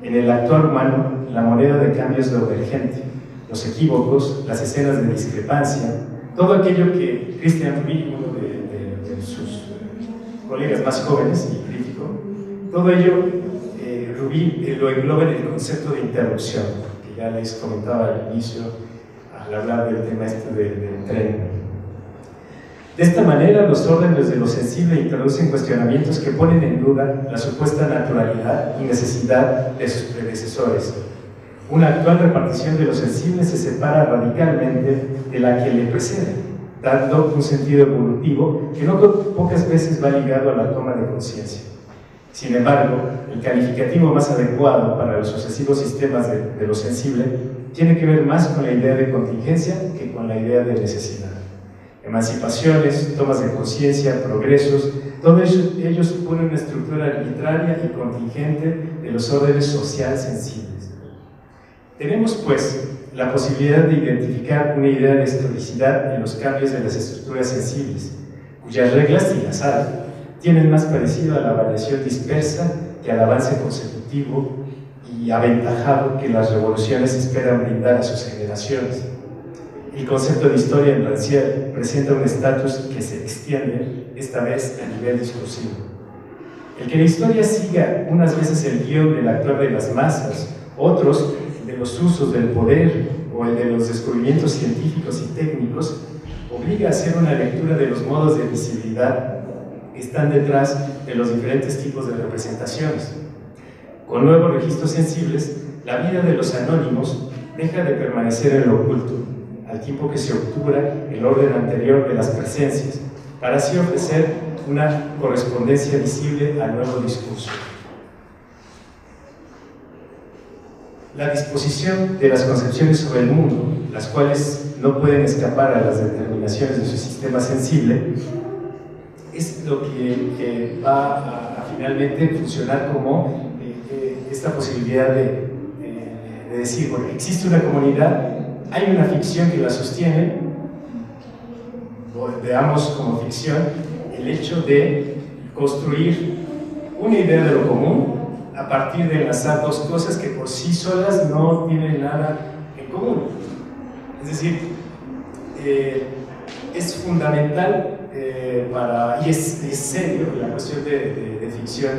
En el actuar humano, la moneda de cambio es lo emergente, los equívocos, las escenas de discrepancia, todo aquello que Christian Rubin, uno de sus colegas más jóvenes y crítico, todo ello Rubin lo engloba en el concepto de interrupción, que ya les comentaba al inicio al hablar del tema del tren. De esta manera, los órdenes de lo sensible introducen cuestionamientos que ponen en duda la supuesta naturalidad y necesidad de sus predecesores. Una actual repartición de lo sensible se separa radicalmente de la que le precede, dando un sentido evolutivo que no pocas veces va ligado a la toma de conciencia. Sin embargo, el calificativo más adecuado para los sucesivos sistemas de lo sensible tiene que ver más con la idea de contingencia que con la idea de necesidad. Emancipaciones, tomas de conciencia, progresos, todo ello supone una estructura arbitraria y contingente de los órdenes sociales sensibles. Tenemos, pues, la posibilidad de identificar una idea de historicidad en los cambios de las estructuras sensibles, cuyas reglas, y las hay, tienen más parecido a la variación dispersa que al avance consecutivo y aventajado que las revoluciones esperan brindar a sus generaciones. El concepto de historia en Rancière presenta un estatus que se extiende, esta vez a nivel discursivo. El que la historia siga unas veces el guión del actuar de las masas, otros de los usos del poder o el de los descubrimientos científicos y técnicos, obliga a hacer una lectura de los modos de visibilidad que están detrás de los diferentes tipos de representaciones. Con nuevos registros sensibles, la vida de los anónimos deja de permanecer en lo oculto, al tiempo que se obtura el orden anterior de las presencias, para así ofrecer una correspondencia visible al nuevo discurso. La disposición de las concepciones sobre el mundo, las cuales no pueden escapar a las determinaciones de su sistema sensible, es lo que va a finalmente funcionar como esta posibilidad de decir, bueno, existe una comunidad, hay una ficción que la sostiene, o veamos como ficción el hecho de construir una idea de lo común a partir de enlazar dos cosas que por sí solas no tienen nada en común. Es decir, es fundamental y es serio la cuestión de ficción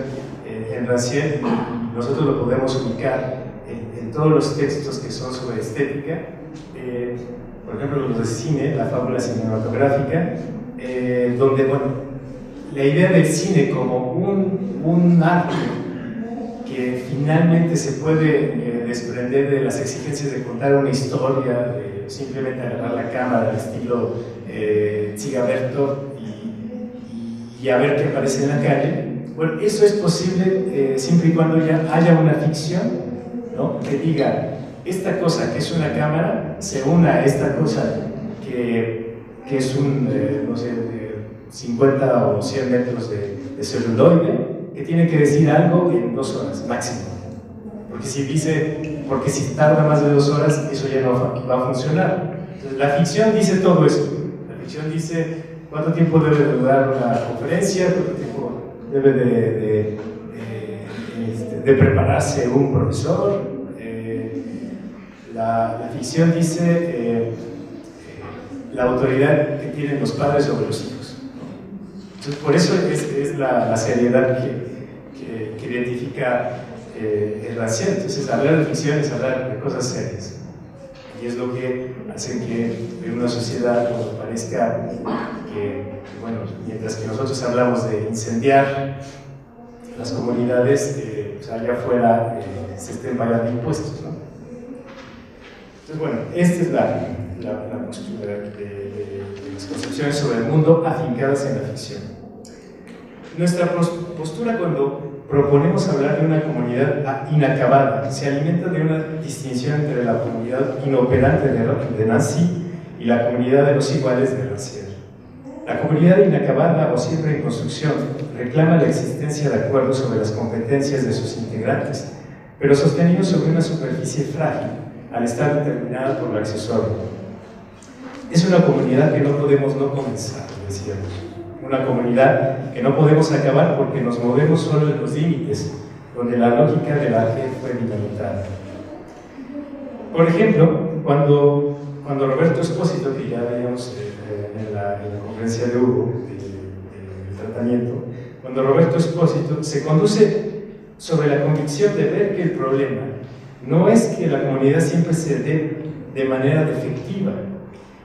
en Rancière. Nosotros lo podemos ubicar en todos los textos que son sobre estética, por ejemplo los de cine, la fábula cinematográfica, donde, bueno, la idea del cine como un arte que finalmente se puede desprender de las exigencias de contar una historia, de simplemente agarrar la cámara al estilo Zigaberto y a ver qué aparece en la calle. Bueno, eso es posible siempre y cuando ya haya una ficción, ¿no?, que diga, esta cosa que es una cámara se una a esta cosa que es un, no sé, 50 o 100 metros de celuloide, que tiene que decir algo en 2 horas máximo. Porque si tarda más de 2 horas, eso ya no va a funcionar. Entonces, la ficción dice todo eso. La ficción dice cuánto tiempo debe de durar una conferencia, cuánto tiempo debe de prepararse un profesor. La ficción dice la autoridad que tienen los padres sobre los hijos. Entonces, por eso es la seriedad que identifica el Rancière. Entonces, hablar de ficción es hablar de cosas serias. Y es lo que hace que en una sociedad nos parezca que, bueno, mientras que nosotros hablamos de incendiar las comunidades, pues allá afuera se estén pagando impuestos, ¿no? Entonces, bueno, esta es la postura de las concepciones sobre el mundo afincadas en la ficción. Nuestra postura cuando proponemos hablar de una comunidad inacabada se alimenta de una distinción entre la comunidad inoperante de Nancy y la comunidad de los iguales de Rancière. La comunidad inacabada o siempre en construcción reclama la existencia de acuerdos sobre las competencias de sus integrantes, pero sostenidos sobre una superficie frágil al estar determinada por lo accesorio. Es una comunidad que no podemos no comenzar, decíamos. Una comunidad que no podemos acabar porque nos movemos solo en los límites, donde la lógica de la fe fue dinamitada. Por ejemplo, cuando Roberto Espósito, que ya veíamos en la conferencia de Hugo, del tratamiento, cuando Roberto Espósito se conduce sobre la convicción de ver que el problema no es que la comunidad siempre se dé de manera defectiva,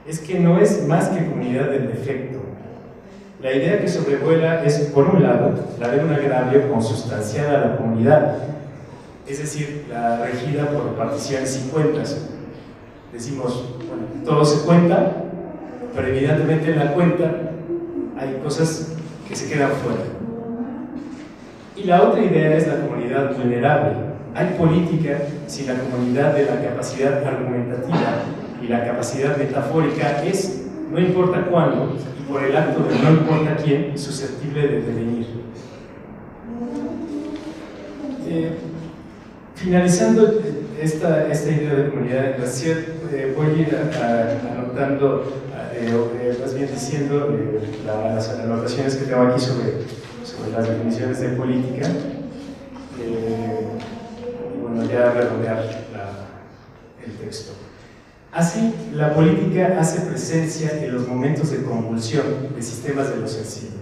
es que no es más que comunidad del defecto. La idea que sobrevuela es, por un lado, la de un agravio consustancial a la comunidad, es decir, la regida por particiones y cuentas. Decimos, bueno, todo se cuenta, pero evidentemente en la cuenta hay cosas que se quedan fuera. Y la otra idea es la comunidad vulnerable. Hay política si la comunidad de la capacidad argumentativa y la capacidad metafórica es, no importa cuándo, y por el acto de no importa quién, susceptible de devenir. Finalizando esta idea de comunidad de Rancière, voy a ir anotando, más bien diciendo las anotaciones que tengo aquí sobre las definiciones de política. Bueno, ya redondear el texto. Así, la política hace presencia en los momentos de convulsión de sistemas de lo sensible.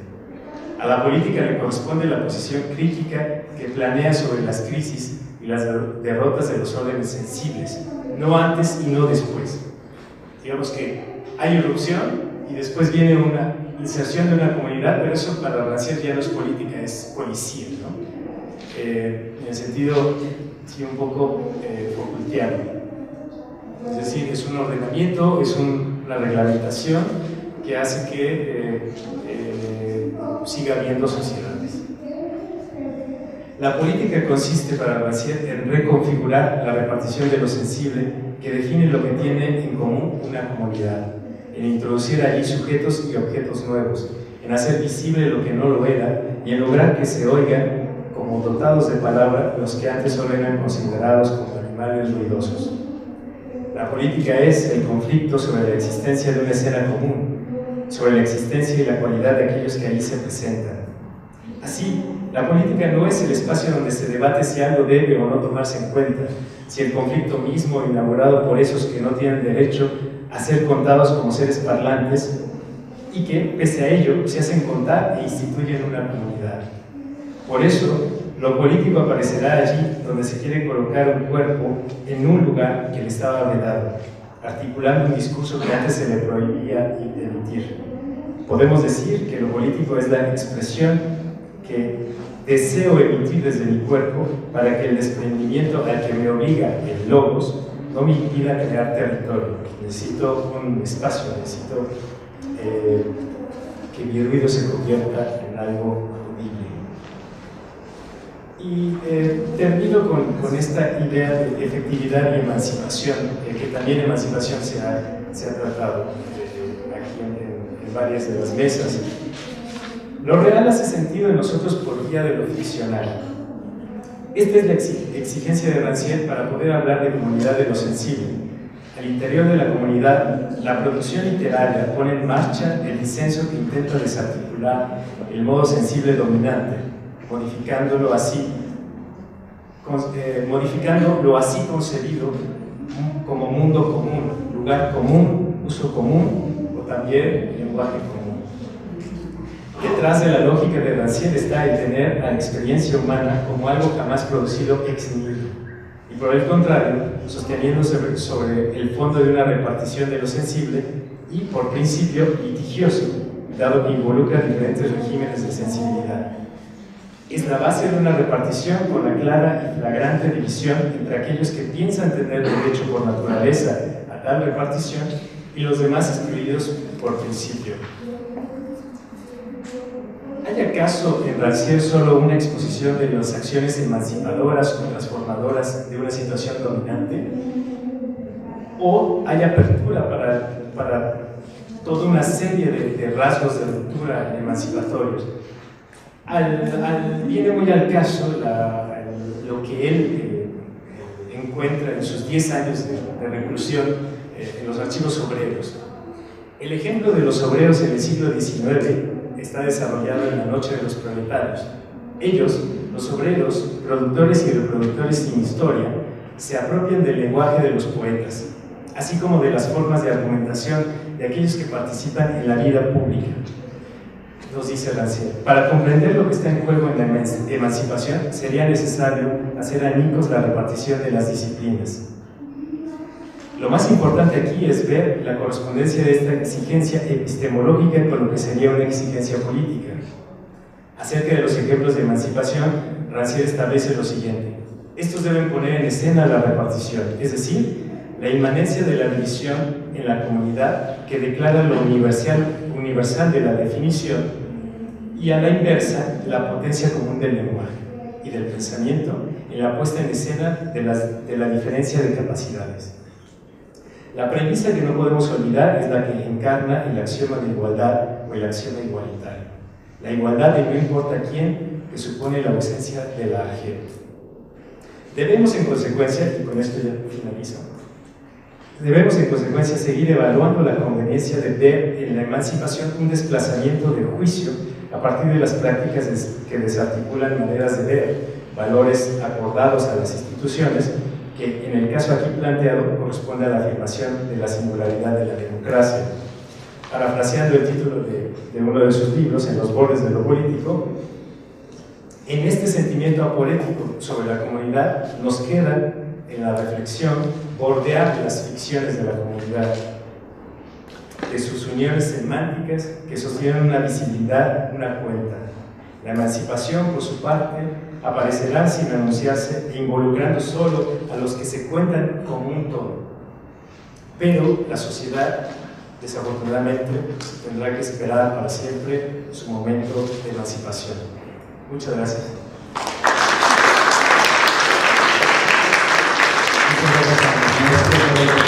A la política le corresponde la posición crítica que planea sobre las crisis y las derrotas de los órdenes sensibles, no antes y no después. Digamos que hay irrupción y después viene una inserción de una comunidad, pero eso para Rancière ya no es política, es policía, ¿no? En el sentido, sí, un poco Foucaultiano. Es decir, es un ordenamiento, es una reglamentación que hace que siga habiendo sociedades. La política consiste para Rancière en reconfigurar la repartición de lo sensible que define lo que tiene en común una comunidad, en introducir allí sujetos y objetos nuevos, en hacer visible lo que no lo era y en lograr que se oigan como dotados de palabra los que antes solo eran considerados como animales ruidosos. La política es el conflicto sobre la existencia de una escena común, sobre la existencia y la cualidad de aquellos que allí se presentan. Así, la política no es el espacio donde se debate si algo debe o no tomarse en cuenta, si el conflicto mismo inaugurado por esos que no tienen derecho a ser contados como seres parlantes y que, pese a ello, se hacen contar e instituyen una comunidad. Por eso, lo político aparecerá allí donde se quiere colocar un cuerpo en un lugar que le estaba vedado, articulando un discurso que antes se le prohibía emitir. Podemos decir que lo político es la expresión que deseo emitir desde mi cuerpo para que el desprendimiento al que me obliga el logos no me impida crear territorio. Necesito un espacio, necesito que mi ruido se convierta en algo audible. Y termino con esta idea de efectividad y emancipación, que también emancipación se ha tratado aquí en varias de las mesas. Lo real hace sentido en nosotros por vía de lo ficcional. Esta es la exigencia de Rancière para poder hablar de comunidad de lo sensible. Al interior de la comunidad, la producción literaria pone en marcha el disenso que intenta desarticular el modo sensible dominante, modificando lo así concebido como mundo común, lugar común, uso común o también lenguaje común. Detrás de la lógica de Rancière está el tener a la experiencia humana como algo jamás producido ex nihilo, y por el contrario, sosteniéndose sobre el fondo de una repartición de lo sensible y, por principio, litigioso, dado que involucra diferentes regímenes de sensibilidad. Es la base de una repartición con la clara y flagrante división entre aquellos que piensan tener derecho por naturaleza a tal repartición y los demás excluidos por principio. ¿Hay acaso en Rancière solo una exposición de las acciones emancipadoras o transformadoras de una situación dominante? ¿O hay apertura para toda una serie de rasgos de ruptura emancipatorios? Viene muy al caso lo que él encuentra en sus 10 años de reclusión en los archivos obreros. El ejemplo de los obreros en el siglo XIX está desarrollado en La Noche de los Proletarios. Ellos, los obreros, productores y reproductores sin historia, se apropian del lenguaje de los poetas, así como de las formas de argumentación de aquellos que participan en la vida pública. Nos dice Rancière, para comprender lo que está en juego en la emancipación, sería necesario hacer añicos la repartición de las disciplinas. Lo más importante aquí es ver la correspondencia de esta exigencia epistemológica con lo que sería una exigencia política. Acerca de los ejemplos de emancipación, Rancière establece lo siguiente: estos deben poner en escena la repartición, es decir, la inmanencia de la división en la comunidad que declara lo universal de la definición, y a la inversa, la potencia común del lenguaje y del pensamiento en la puesta en escena de la diferencia de capacidades. La premisa que no podemos olvidar es la que encarna el axioma de igualdad o el axioma igualitario. La igualdad de no importa quién, que supone la ausencia de la ajena. Debemos en consecuencia, y con esto ya finalizo, debemos en consecuencia seguir evaluando la conveniencia de ver en la emancipación un desplazamiento de juicio a partir de las prácticas que desarticulan maneras de ver, valores acordados a las instituciones, que en el caso aquí planteado corresponde a la afirmación de la singularidad de la democracia. Parafraseando el título de uno de sus libros, En los bordes de lo político, en este sentimiento aporético sobre la comunidad nos queda en la reflexión bordear las ficciones de la comunidad, de sus uniones semánticas que sostienen una visibilidad, una cuenta. La emancipación, por su parte, aparecerá sin anunciarse e involucrando solo a los que se cuentan como un todo. Pero la sociedad, desafortunadamente, tendrá que esperar para siempre su momento de emancipación. Muchas gracias. Muchas gracias.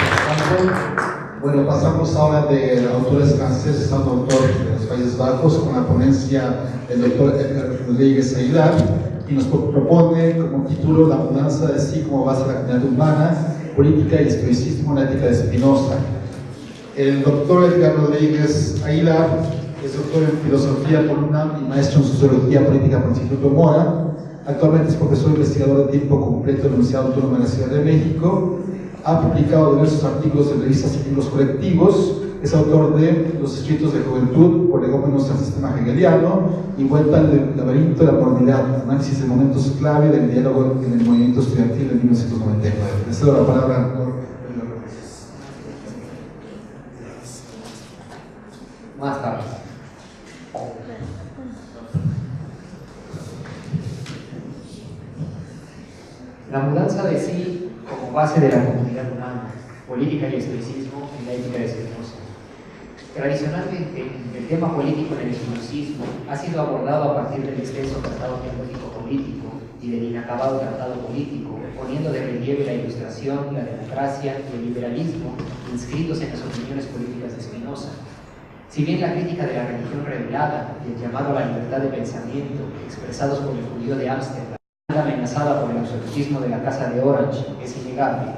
Bueno, pasamos ahora de autores franceses a un autor de los Países Bajos con la ponencia del doctor Edgar Rodríguez Aguilar, y nos propone como título La mudanza de sí como base de la actividad humana, política y estoicismo en la ética de Spinoza. El doctor Edgar Rodríguez Aguilar es doctor en filosofía por UNAM y maestro en sociología política por el Instituto Mora. Actualmente es profesor investigador de tiempo completo en la Universidad Autónoma de la Ciudad de México. Ha publicado diversos artículos en revistas y libros colectivos. Es autor de Los escritos de juventud, Prolegómenos al sistema hegeliano y Vuelta al laberinto de la modernidad, análisis de momentos clave del diálogo en el movimiento estudiantil de 1999. Le cedo la palabra al doctor. Más tarde. La mudanza de sí como base de la comunidad humana, política y estoicismo en la ética de Spinoza. Tradicionalmente, el tema político en el estoicismo ha sido abordado a partir del extenso tratado teológico político y del inacabado tratado político, poniendo de relieve la ilustración, la democracia y el liberalismo inscritos en las opiniones políticas de Spinoza. Si bien la crítica de la religión revelada y el llamado a la libertad de pensamiento expresados por el judío de Ámsterdam, amenazada por el absolutismo de la Casa de Orange, es innegable,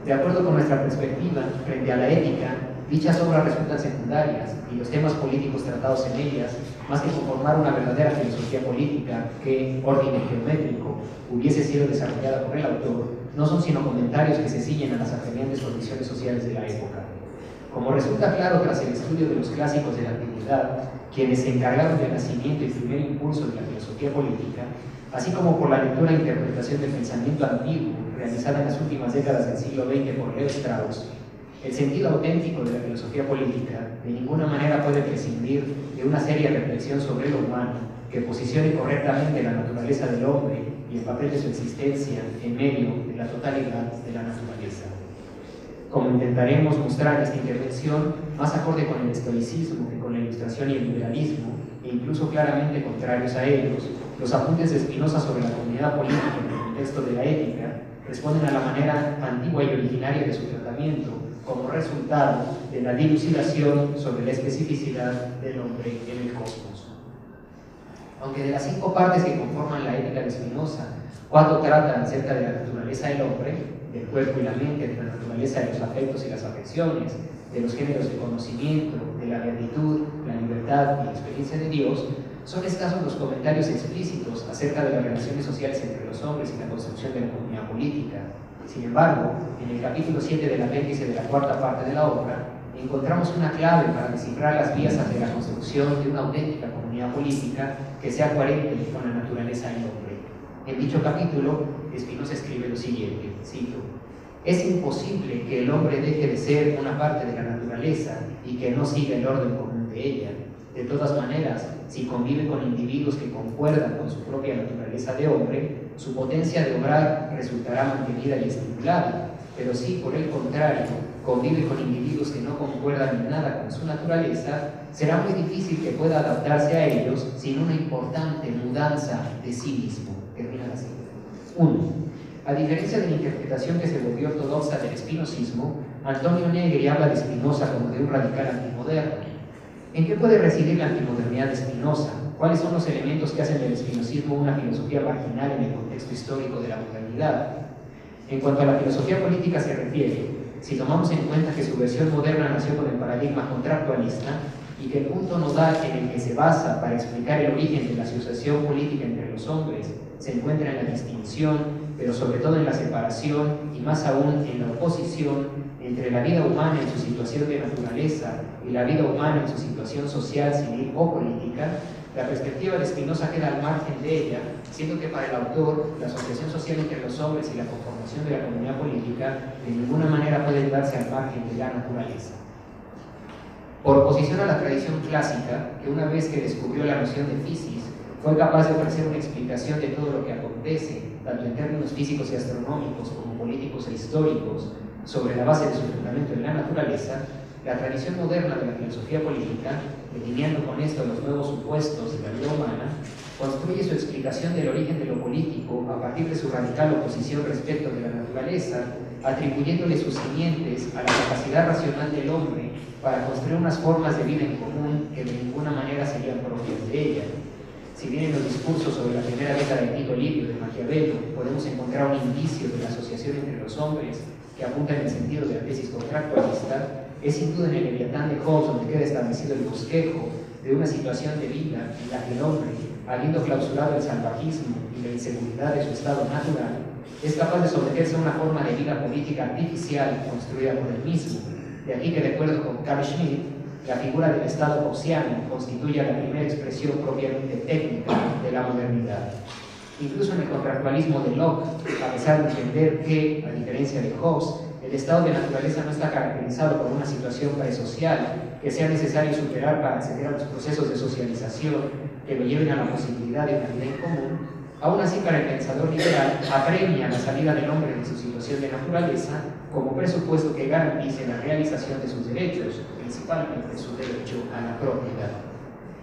de acuerdo con nuestra perspectiva frente a la ética, dichas obras resultan secundarias y los temas políticos tratados en ellas, más que conformar una verdadera filosofía política que, orden geométrico, hubiese sido desarrollada por el autor, no son sino comentarios que se ciñen a las apremiantes condiciones sociales de la época. Como resulta claro tras el estudio de los clásicos de la antigüedad, quienes se encargaron del nacimiento y primer impulso de la filosofía política, así como por la lectura e interpretación del pensamiento antiguo realizada en las últimas décadas del siglo XX por Leo Strauss, el sentido auténtico de la filosofía política de ninguna manera puede prescindir de una seria reflexión sobre lo humano que posicione correctamente la naturaleza del hombre y el papel de su existencia en medio de la totalidad de la naturaleza. Como intentaremos mostrar en esta intervención, más acorde con el estoicismo que con la ilustración y el liberalismo, e incluso claramente contrarios a ellos, los apuntes de Spinoza sobre la comunidad política en el contexto de la ética responden a la manera antigua y originaria de su tratamiento como resultado de la dilucidación sobre la especificidad del hombre en el cosmos. Aunque de las 5 partes que conforman la ética de Spinoza, 4 tratan acerca de la naturaleza del hombre, del cuerpo y la mente, de la naturaleza de los afectos y las afecciones, de los géneros de conocimiento, de la beatitud, la libertad y la experiencia de Dios, son escasos los comentarios explícitos acerca de las relaciones sociales entre los hombres y la construcción de la comunidad política. Sin embargo, en el capítulo 7 del apéndice de la 4ª parte de la obra, encontramos una clave para descifrar las vías hacia la construcción de una auténtica comunidad política que sea coherente con la naturaleza del hombre. En dicho capítulo, Spinoza escribe lo siguiente, cito: «Es imposible que el hombre deje de ser una parte de la naturaleza y que no siga el orden común de ella. De todas maneras, si convive con individuos que concuerdan con su propia naturaleza de hombre, su potencia de obrar resultará mantenida y estimulada, pero si por el contrario convive con individuos que no concuerdan en nada con su naturaleza, será muy difícil que pueda adaptarse a ellos sin una importante mudanza de sí mismo». Termina la cita. 1. A diferencia de la interpretación que se volvió ortodoxa del espinosismo, Antonio Negri habla de Spinoza como de un radical antimoderno. ¿En qué puede residir la antimodernidad de Spinoza? ¿Cuáles son los elementos que hacen del espinosismo una filosofía marginal en el contexto histórico de la modernidad? En cuanto a la filosofía política se refiere, si tomamos en cuenta que su versión moderna nació con el paradigma contractualista y que el punto nodal en el que se basa para explicar el origen de la asociación política entre los hombres se encuentra en la distinción, pero sobre todo en la separación y más aún en la oposición entre la vida humana en su situación de naturaleza y la vida humana en su situación social, civil o política, la perspectiva de Spinoza queda al margen de ella, siendo que para el autor la asociación social entre los hombres y la conformación de la comunidad política de ninguna manera pueden darse al margen de la naturaleza. Por oposición a la tradición clásica, que una vez que descubrió la noción de physis, fue capaz de ofrecer una explicación de todo lo que acontece, tanto en términos físicos y astronómicos como políticos e históricos, sobre la base de su fundamento en la naturaleza, la tradición moderna de la filosofía política, delineando con esto los nuevos supuestos de la vida humana, construye su explicación del origen de lo político a partir de su radical oposición respecto de la naturaleza atribuyéndole sus simientes a la capacidad racional del hombre para construir unas formas de vida en común que de ninguna manera serían propias de ella. Si bien en los discursos sobre la primera década de Tito Livio de Maquiavelo podemos encontrar un indicio de la asociación entre los hombres que apunta en el sentido de la tesis contractualista, es sin duda en el Leviatán de Hobbes donde queda establecido el bosquejo de una situación de vida en la que el hombre, habiendo clausurado el salvajismo y la inseguridad de su estado natural, es capaz de someterse a una forma de vida política artificial construida por él mismo. De aquí que, de acuerdo con Carl Schmitt, la figura del Estado hobbesiano constituye la primera expresión propiamente técnica de la modernidad. Incluso en el contractualismo de Locke, a pesar de entender que, a diferencia de Hobbes, el estado de naturaleza no está caracterizado por una situación presocial que sea necesario superar para acceder a los procesos de socialización que lo lleven a la posibilidad de una vida en común, aún así para el pensador liberal apremia la salida del hombre de su situación de naturaleza como presupuesto que garantice la realización de sus derechos, principalmente su derecho a la propiedad.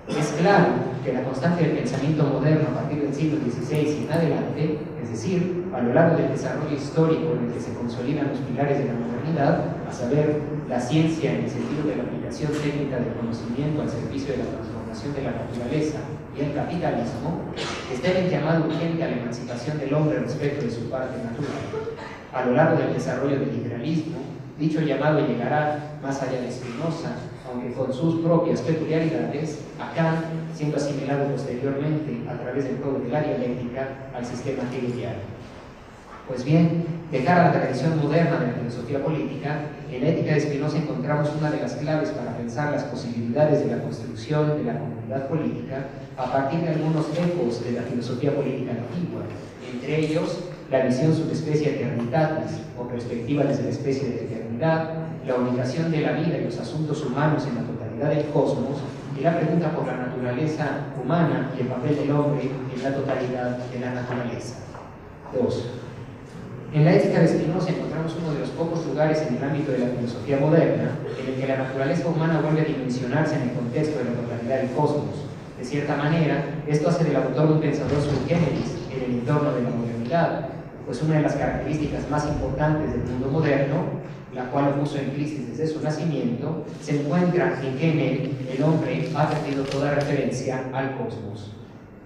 Es claro que la constante del pensamiento moderno a partir del siglo XVI y en adelante, es decir, a lo largo del desarrollo histórico en el que se consolidan los pilares de la modernidad, a saber, la ciencia en el sentido de la aplicación técnica del conocimiento al servicio de la transformación de la naturaleza y el capitalismo, está el llamado urgente a la emancipación del hombre respecto de su parte natural. A lo largo del desarrollo del liberalismo, dicho llamado llegará más allá de Spinoza, aunque con sus propias peculiaridades, a Kant, siendo asimilado posteriormente a través del juego de la dialéctica al sistema hegeliano. Pues bien, de cara a la tradición moderna de la filosofía política, en la ética de Spinoza encontramos una de las claves para pensar las posibilidades de la construcción de la comunidad política a partir de algunos ecos de la filosofía política antigua, entre ellos la visión subespecie eternitatis, o perspectiva desde la especie de eternidad, la ubicación de la vida y los asuntos humanos en la totalidad del cosmos, y la pregunta por la naturaleza humana y el papel del hombre en la totalidad de la naturaleza. 2. En la ética de Spinoza encontramos uno de los pocos lugares en el ámbito de la filosofía moderna en el que la naturaleza humana vuelve a dimensionarse en el contexto de la totalidad del cosmos. De cierta manera, esto hace del autor un pensador sui generis en el entorno de la modernidad, pues una de las características más importantes del mundo moderno, la cual lo puso en crisis desde su nacimiento, se encuentra en que en él el hombre ha perdido toda referencia al cosmos.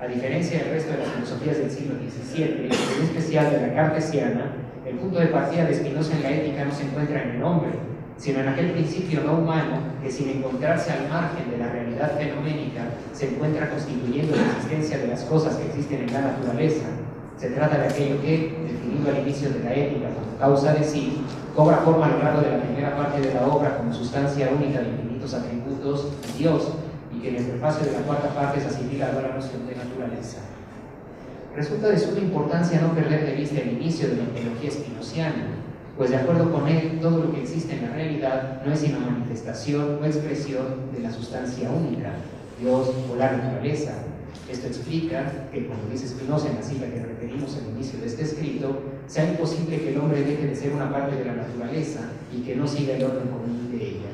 A diferencia del resto de las filosofías del siglo XVII, en especial de la cartesiana, el punto de partida de Spinoza en la ética no se encuentra en el hombre, sino en aquel principio no humano que, sin encontrarse al margen de la realidad fenoménica, se encuentra constituyendo la existencia de las cosas que existen en la naturaleza. Se trata de aquello que, definido al inicio de la ética como causa de sí, cobra forma a lo largo de la primera parte de la obra como sustancia única de infinitos atributos y Dios, y que en el prefacio de la cuarta parte se asimila a la noción de naturaleza. Resulta de suma importancia no perder de vista el inicio de la ontología spinoziana, pues de acuerdo con él, todo lo que existe en la realidad no es sino manifestación o expresión de la sustancia única, Dios o la naturaleza. Esto explica que, como dice Spinoza en la cita que referimos al inicio de este escrito, sea imposible que el hombre deje de ser una parte de la naturaleza y que no siga el orden común de ella.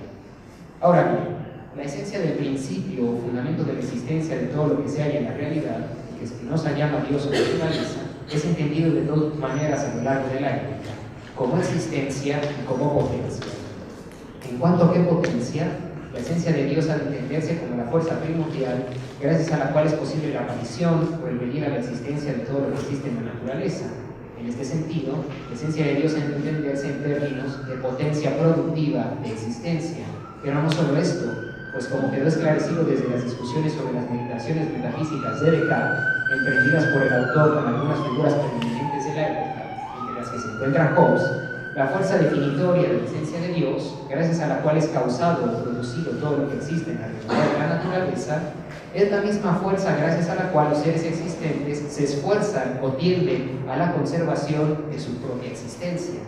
Ahora bien, la esencia del principio o fundamento de la existencia de todo lo que se halla en la realidad, que Spinoza llama Dios o naturaleza, es entendido de dos maneras a lo largo de la época, como existencia y como potencia. En cuanto a qué potencia, la esencia de Dios ha de entenderse como la fuerza primordial, gracias a la cual es posible la aparición o el venir a la existencia de todo lo que existe en la naturaleza. En este sentido, la esencia de Dios ha de entenderse en términos de potencia productiva de existencia. Pero no solo esto, pues como quedó esclarecido desde las discusiones sobre las meditaciones metafísicas de Descartes, emprendidas por el autor con algunas figuras preeminentes de la época, entre las que se encuentra Hobbes, la fuerza definitoria de la esencia de Dios, gracias a la cual es causado o producido todo lo que existe en la realidad de la naturaleza, es la misma fuerza gracias a la cual los seres existentes se esfuerzan o tienden a la conservación de su propia existencia.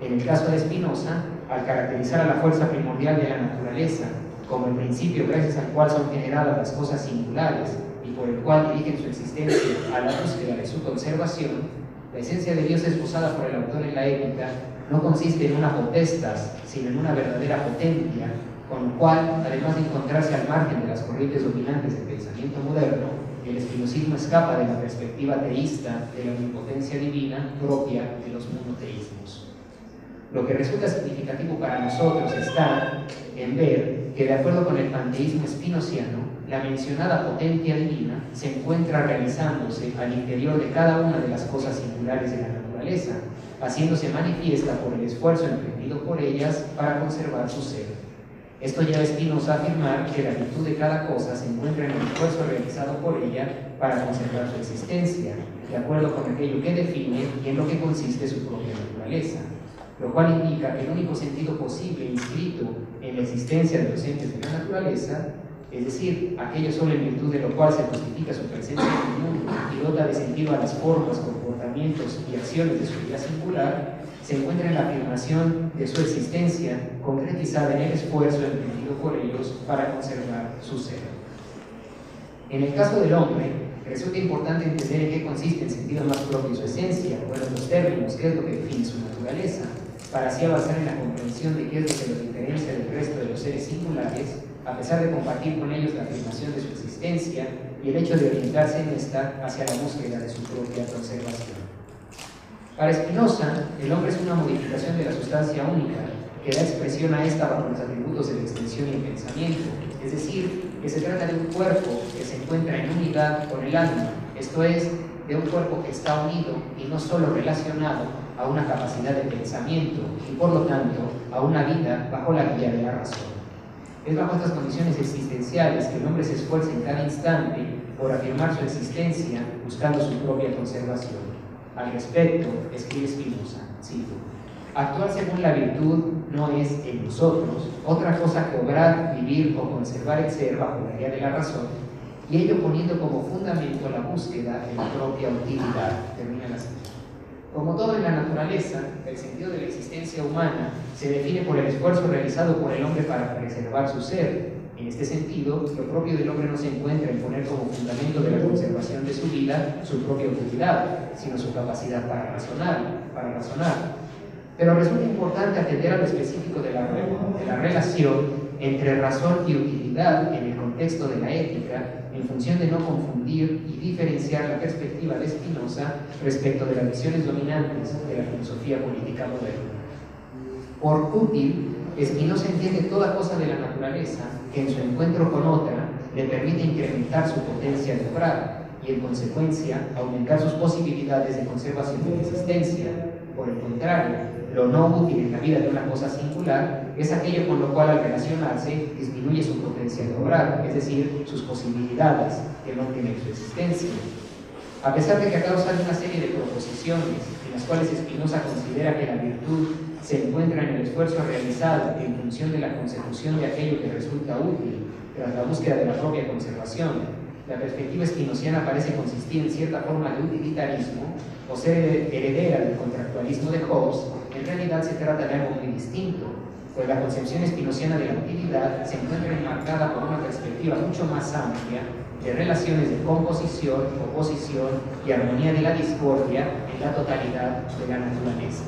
En el caso de Spinoza, al caracterizar a la fuerza primordial de la naturaleza como el principio gracias al cual son generadas las cosas singulares y por el cual dirigen su existencia a la búsqueda de su conservación, la esencia de Dios esbozada por el autor en la ética no consiste en una potestas, sino en una verdadera potencia, con lo cual, además de encontrarse al margen de las corrientes dominantes del pensamiento moderno, el espinozismo escapa de la perspectiva teísta de la omnipotencia divina propia de los monoteísmos. Lo que resulta significativo para nosotros está en ver que, de acuerdo con el panteísmo spinociano, la mencionada potencia divina se encuentra realizándose al interior de cada una de las cosas singulares de la naturaleza, haciéndose manifiesta por el esfuerzo emprendido por ellas para conservar su ser. Esto lleva a Spinoza a afirmar que la virtud de cada cosa se encuentra en el esfuerzo realizado por ella para conservar su existencia, de acuerdo con aquello que define y en lo que consiste su propia naturaleza, lo cual indica que el único sentido posible inscrito en la existencia de los entes de la naturaleza, es decir, aquello solo en virtud de lo cual se justifica su presencia en el mundo y dota de sentido a las formas, comportamientos y acciones de su vida singular, se encuentra en la afirmación de su existencia concretizada en el esfuerzo emprendido por ellos para conservar su ser. En el caso del hombre, resulta importante entender en qué consiste en sentido más propio su esencia, o en otros términos, qué es lo que define su naturaleza, para así avanzar en la comprensión de qué es lo que los diferencia del resto de los seres singulares, a pesar de compartir con ellos la afirmación de su existencia y el hecho de orientarse en esta hacia la búsqueda de su propia conservación. Para Spinoza, el hombre es una modificación de la sustancia única que da expresión a esta bajo los atributos de la extensión y el pensamiento, es decir, que se trata de un cuerpo que se encuentra en unidad con el alma, esto es, de un cuerpo que está unido y no solo relacionado a una capacidad de pensamiento y por lo tanto a una vida bajo la guía de la razón. Es bajo estas condiciones existenciales que el hombre se esfuerza en cada instante por afirmar su existencia buscando su propia conservación. Al respecto, escribe Spinoza, cito: actuar según la virtud no es en nosotros otra cosa que obrar, vivir o conservar el ser bajo la guía de la razón, y ello poniendo como fundamento la búsqueda de la propia utilidad. Termina la cita. Como todo en la naturaleza, el sentido de la existencia humana se define por el esfuerzo realizado por el hombre para preservar su ser. En este sentido, lo propio del hombre no se encuentra en poner como fundamento de la conservación de su vida su propia utilidad, sino su capacidad para razonar. Pero resulta importante atender a lo específico de la relación entre razón y utilidad en el contexto de la ética, en función de no confundir y diferenciar la perspectiva de Spinoza respecto de las visiones dominantes de la filosofía política moderna. Por útil, Spinoza entiende toda cosa de la naturaleza que en su encuentro con otra le permite incrementar su potencia de obrar y, en consecuencia, aumentar sus posibilidades de conservación de la existencia. Por el contrario, lo no útil en la vida de una cosa singular es aquello con lo cual, al relacionarse, disminuye su potencia de obrar, es decir, sus posibilidades que no tienen su existencia. A pesar de que, a causa de una serie de proposiciones en las cuales Spinoza considera que la virtud se encuentra en el esfuerzo realizado en función de la consecución de aquello que resulta útil tras la búsqueda de la propia conservación, la perspectiva spinociana parece consistir en cierta forma de utilitarismo o ser heredera del contractualismo de Hobbes. En realidad se trata de algo muy distinto, pues la concepción spinociana de la utilidad se encuentra enmarcada por una perspectiva mucho más amplia de relaciones de composición, oposición y armonía de la discordia en la totalidad de la naturaleza.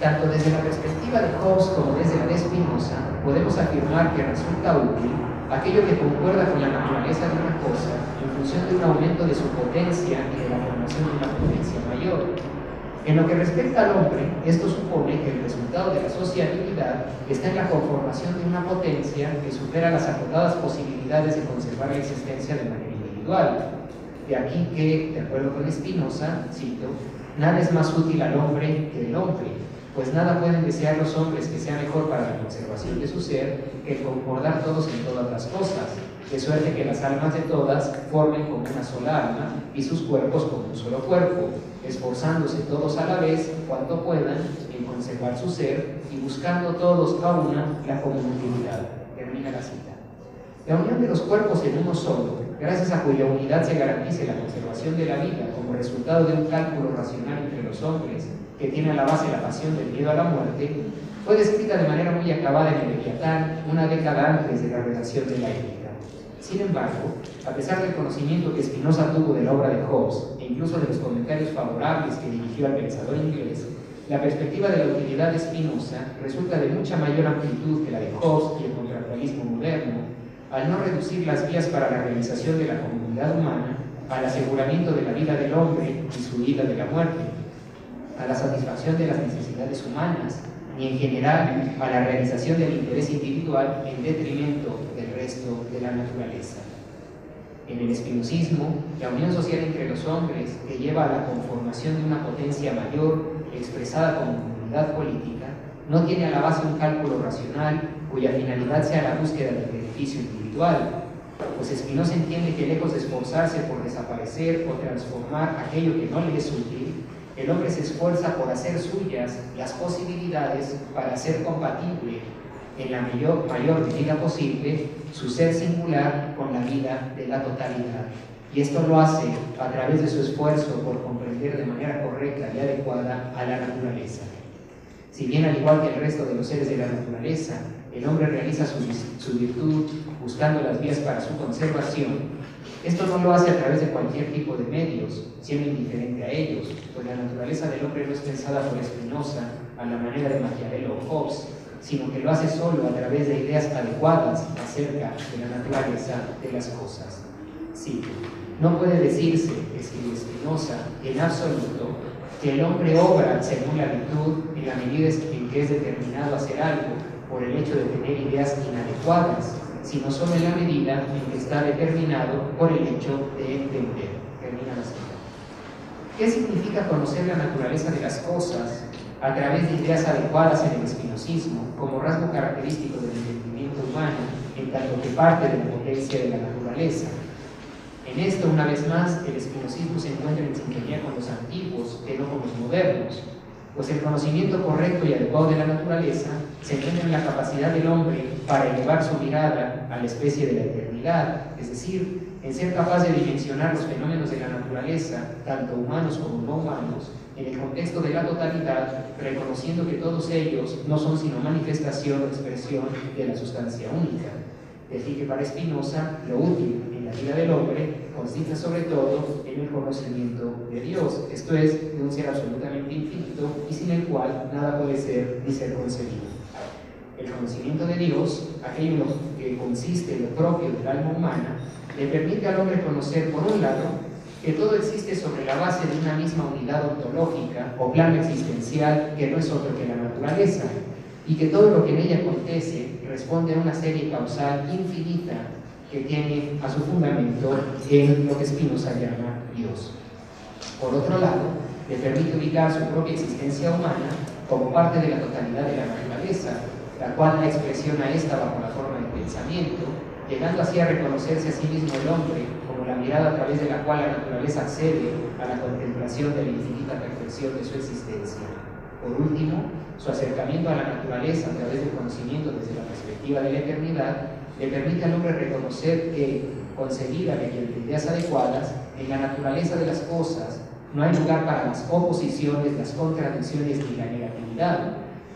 Tanto desde la perspectiva de Hobbes como desde la de Spinoza, podemos afirmar que resulta útil aquello que concuerda con la naturaleza de una cosa en función de un aumento de su potencia y de la formación de una potencia mayor. En lo que respecta al hombre, esto supone que el resultado de la sociabilidad está en la conformación de una potencia que supera las acotadas posibilidades de conservar la existencia de manera individual. De aquí que, de acuerdo con Spinoza, cito, nada es más útil al hombre que el hombre, pues nada pueden desear los hombres que sea mejor para la conservación de su ser que el concordar todos en todas las cosas, de suerte que las almas de todas formen como una sola alma y sus cuerpos como un solo cuerpo, esforzándose todos a la vez cuanto puedan en conservar su ser y buscando todos a una la común utilidad. Termina la cita. La unión de los cuerpos en uno solo, gracias a cuya unidad se garantice la conservación de la vida como resultado de un cálculo racional entre los hombres que tiene a la base la pasión del miedo a la muerte, fue descrita de manera muy acabada en el Leviatán una década antes de la redacción de la Ética. Sin embargo, a pesar del conocimiento que Spinoza tuvo de la obra de Hobbes e incluso de los comentarios favorables que dirigió al pensador inglés, la perspectiva de la utilidad de Spinoza resulta de mucha mayor amplitud que la de Hobbes y el contractualismo moderno, al no reducir las vías para la realización de la comunidad humana al aseguramiento de la vida del hombre y su huida de la muerte. a la satisfacción de las necesidades humanas, ni en general a la realización del interés individual en detrimento del resto de la naturaleza. En el espinosismo, la unión social entre los hombres, que lleva a la conformación de una potencia mayor expresada como comunidad política, no tiene a la base un cálculo racional cuya finalidad sea la búsqueda del beneficio individual, pues Spinoza entiende que lejos de esforzarse por desaparecer o transformar aquello que no le es útil, el hombre se esfuerza por hacer suyas las posibilidades para hacer compatible en la mayor medida posible su ser singular con la vida de la totalidad. Y esto lo hace a través de su esfuerzo por comprender de manera correcta y adecuada a la naturaleza. Si bien, al igual que el resto de los seres de la naturaleza, el hombre realiza su virtud buscando las vías para su conservación, esto no lo hace a través de cualquier tipo de medios, siendo indiferente a ellos, pues la naturaleza del hombre no es pensada por Spinoza a la manera de Maquiavelo o Hobbes, sino que lo hace solo a través de ideas adecuadas acerca de la naturaleza de las cosas. Sí, no puede decirse, escribe Spinoza, en absoluto, que el hombre obra según la virtud en la medida en que es determinado a hacer algo por el hecho de tener ideas inadecuadas, sino solo en la medida en que está determinado por el hecho de entender. Termina la cita. ¿Qué significa conocer la naturaleza de las cosas a través de ideas adecuadas en el espinosismo como rasgo característico del entendimiento humano en tanto que parte de la potencia de la naturaleza? En esto, una vez más, el espinosismo se encuentra en sintonía con los antiguos, que no con los modernos, pues el conocimiento correcto y adecuado de la naturaleza se encuentra en la capacidad del hombre para elevar su mirada a la especie de la eternidad, es decir, en ser capaz de dimensionar los fenómenos de la naturaleza, tanto humanos como no humanos, en el contexto de la totalidad, reconociendo que todos ellos no son sino manifestación o expresión de la sustancia única. Es decir, que para Spinoza, lo útil en la vida del hombre consiste sobre todo en el conocimiento de Dios, esto es, de un ser absolutamente infinito y sin el cual nada puede ser ni ser concebido. El conocimiento de Dios, aquello en lo que consiste lo propio del alma humana, le permite al hombre conocer, por un lado, que todo existe sobre la base de una misma unidad ontológica o plano existencial que no es otro que la naturaleza, y que todo lo que en ella acontece responde a una serie causal infinita que tiene a su fundamento en lo que Spinoza llama Dios. Por otro lado, le permite ubicar su propia existencia humana como parte de la totalidad de la naturaleza, la cual la expresiona esta bajo la forma del pensamiento, llegando así a reconocerse a sí mismo el hombre como la mirada a través de la cual la naturaleza accede a la contemplación de la infinita perfección de su existencia. Por último, su acercamiento a la naturaleza a través del conocimiento desde la perspectiva de la eternidad le permite al hombre reconocer que, concebida mediante ideas adecuadas, en la naturaleza de las cosas no hay lugar para las oposiciones, las contradicciones ni la negatividad,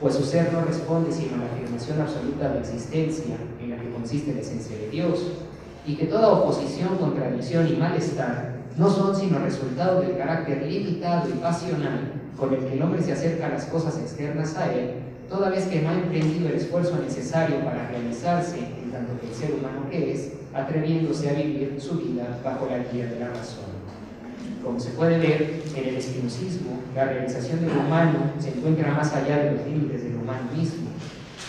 pues su ser no responde sino a la afirmación absoluta de existencia en la que consiste la esencia de Dios, y que toda oposición, contradicción y malestar no son sino resultado del carácter limitado y pasional con el que el hombre se acerca a las cosas externas a él, toda vez que no ha emprendido el esfuerzo necesario para realizarse en tanto que el ser humano que es, atreviéndose a vivir su vida bajo la guía de la razón. Como se puede ver, en el espinosismo, la realización del humano se encuentra más allá de los límites del humano mismo.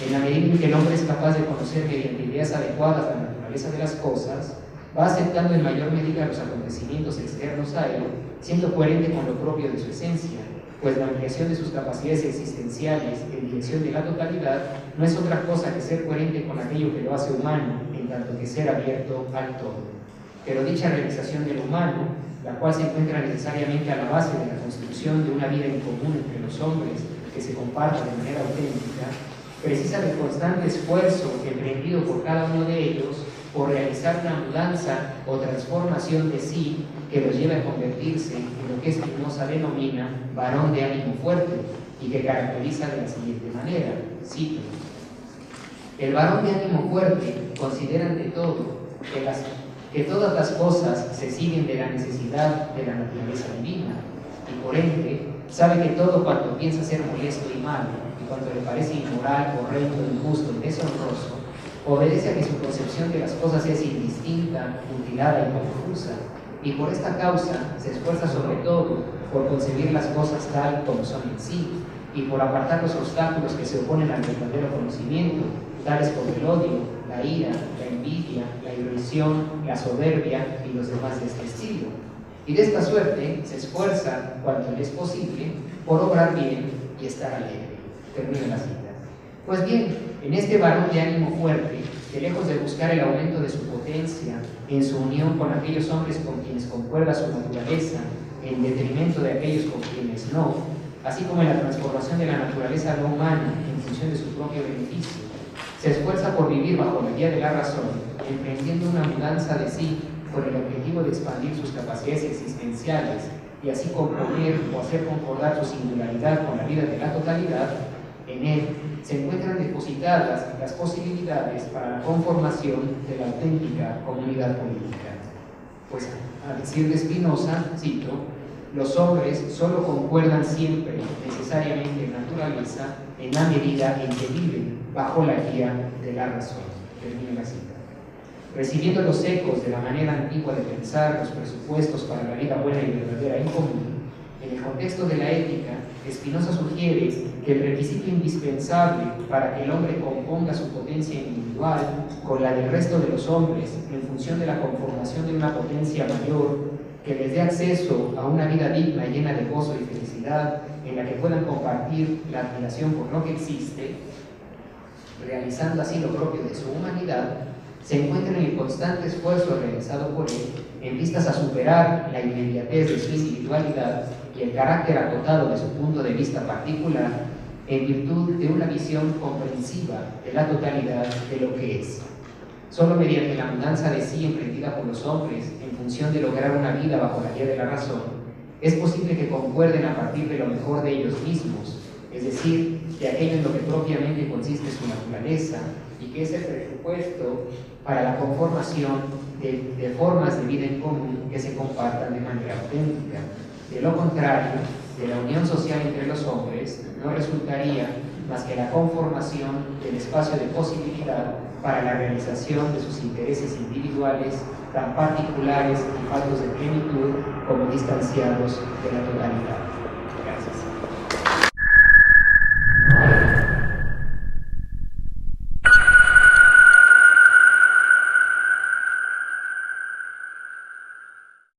En la medida en que el hombre es capaz de conocer mediante ideas adecuadas la naturaleza de las cosas, va aceptando en mayor medida los acontecimientos externos a él, siendo coherente con lo propio de su esencia, pues la ampliación de sus capacidades existenciales en dirección de la totalidad no es otra cosa que ser coherente con aquello que lo hace humano, en tanto que ser abierto al todo. Pero dicha realización del humano, la cual se encuentra necesariamente a la base de la construcción de una vida en común entre los hombres que se comparta de manera auténtica, precisa del constante esfuerzo emprendido por cada uno de ellos por realizar una mudanza o transformación de sí que los lleve a convertirse en lo que Spinoza denomina varón de ánimo fuerte y que caracteriza de la siguiente manera, cito: el varón de ánimo fuerte considera ante todo que todas las cosas se siguen de la necesidad de la naturaleza divina y por ende sabe que todo cuanto piensa ser molesto y malo y cuanto le parece inmoral, correcto, injusto y deshonroso obedece a que su concepción de las cosas es indistinta, mutilada y confusa, y por esta causa se esfuerza sobre todo por concebir las cosas tal como son en sí, y por apartar los obstáculos que se oponen al verdadero conocimiento, tales como el odio, la ira, la envidia, la irrisión, la soberbia y los demás de este estilo. Y de esta suerte se esfuerza, cuanto le es posible, por obrar bien y estar alegre. Termina la cita. Pues bien, en este varón de ánimo fuerte, que lejos de buscar el aumento de su potencia en su unión con aquellos hombres con quienes concuerda su naturaleza, en detrimento de aquellos con quienes no, así como en la transformación de la naturaleza no humana en función de su propio beneficio, se esfuerza por vivir bajo la guía de la razón, emprendiendo una mudanza de sí con el objetivo de expandir sus capacidades existenciales y así componer o hacer concordar su singularidad con la vida de la totalidad. En él se encuentran depositadas las posibilidades para la conformación de la auténtica comunidad política. Pues, a decir de Spinoza, cito, los hombres solo concuerdan siempre necesariamente en naturaleza en la medida en que viven bajo la guía de la razón. Termina la cita. Recibiendo los ecos de la manera antigua de pensar los presupuestos para la vida buena y verdadera en común, en el contexto de la ética, Spinoza sugiere que el requisito indispensable para que el hombre componga su potencia individual con la del resto de los hombres en función de la conformación de una potencia mayor que les dé acceso a una vida digna y llena de gozo y felicidad en la que puedan compartir la admiración por lo que existe, realizando así lo propio de su humanidad, se encuentra en el constante esfuerzo realizado por él en vistas a superar la inmediatez de su individualidad y el carácter acotado de su punto de vista particular en virtud de una visión comprensiva de la totalidad de lo que es. Solo mediante la mudanza de sí emprendida por los hombres en función de lograr una vida bajo la guía de la razón, es posible que concuerden a partir de lo mejor de ellos mismos, es decir, de aquello en lo que propiamente consiste su naturaleza y que es el presupuesto para la conformación de formas de vida en común que se compartan de manera auténtica. De lo contrario, de la unión social entre los hombres no resultaría más que la conformación del espacio de posibilidad para la realización de sus intereses individuales, tan particulares y faltos de plenitud como distanciados de la totalidad.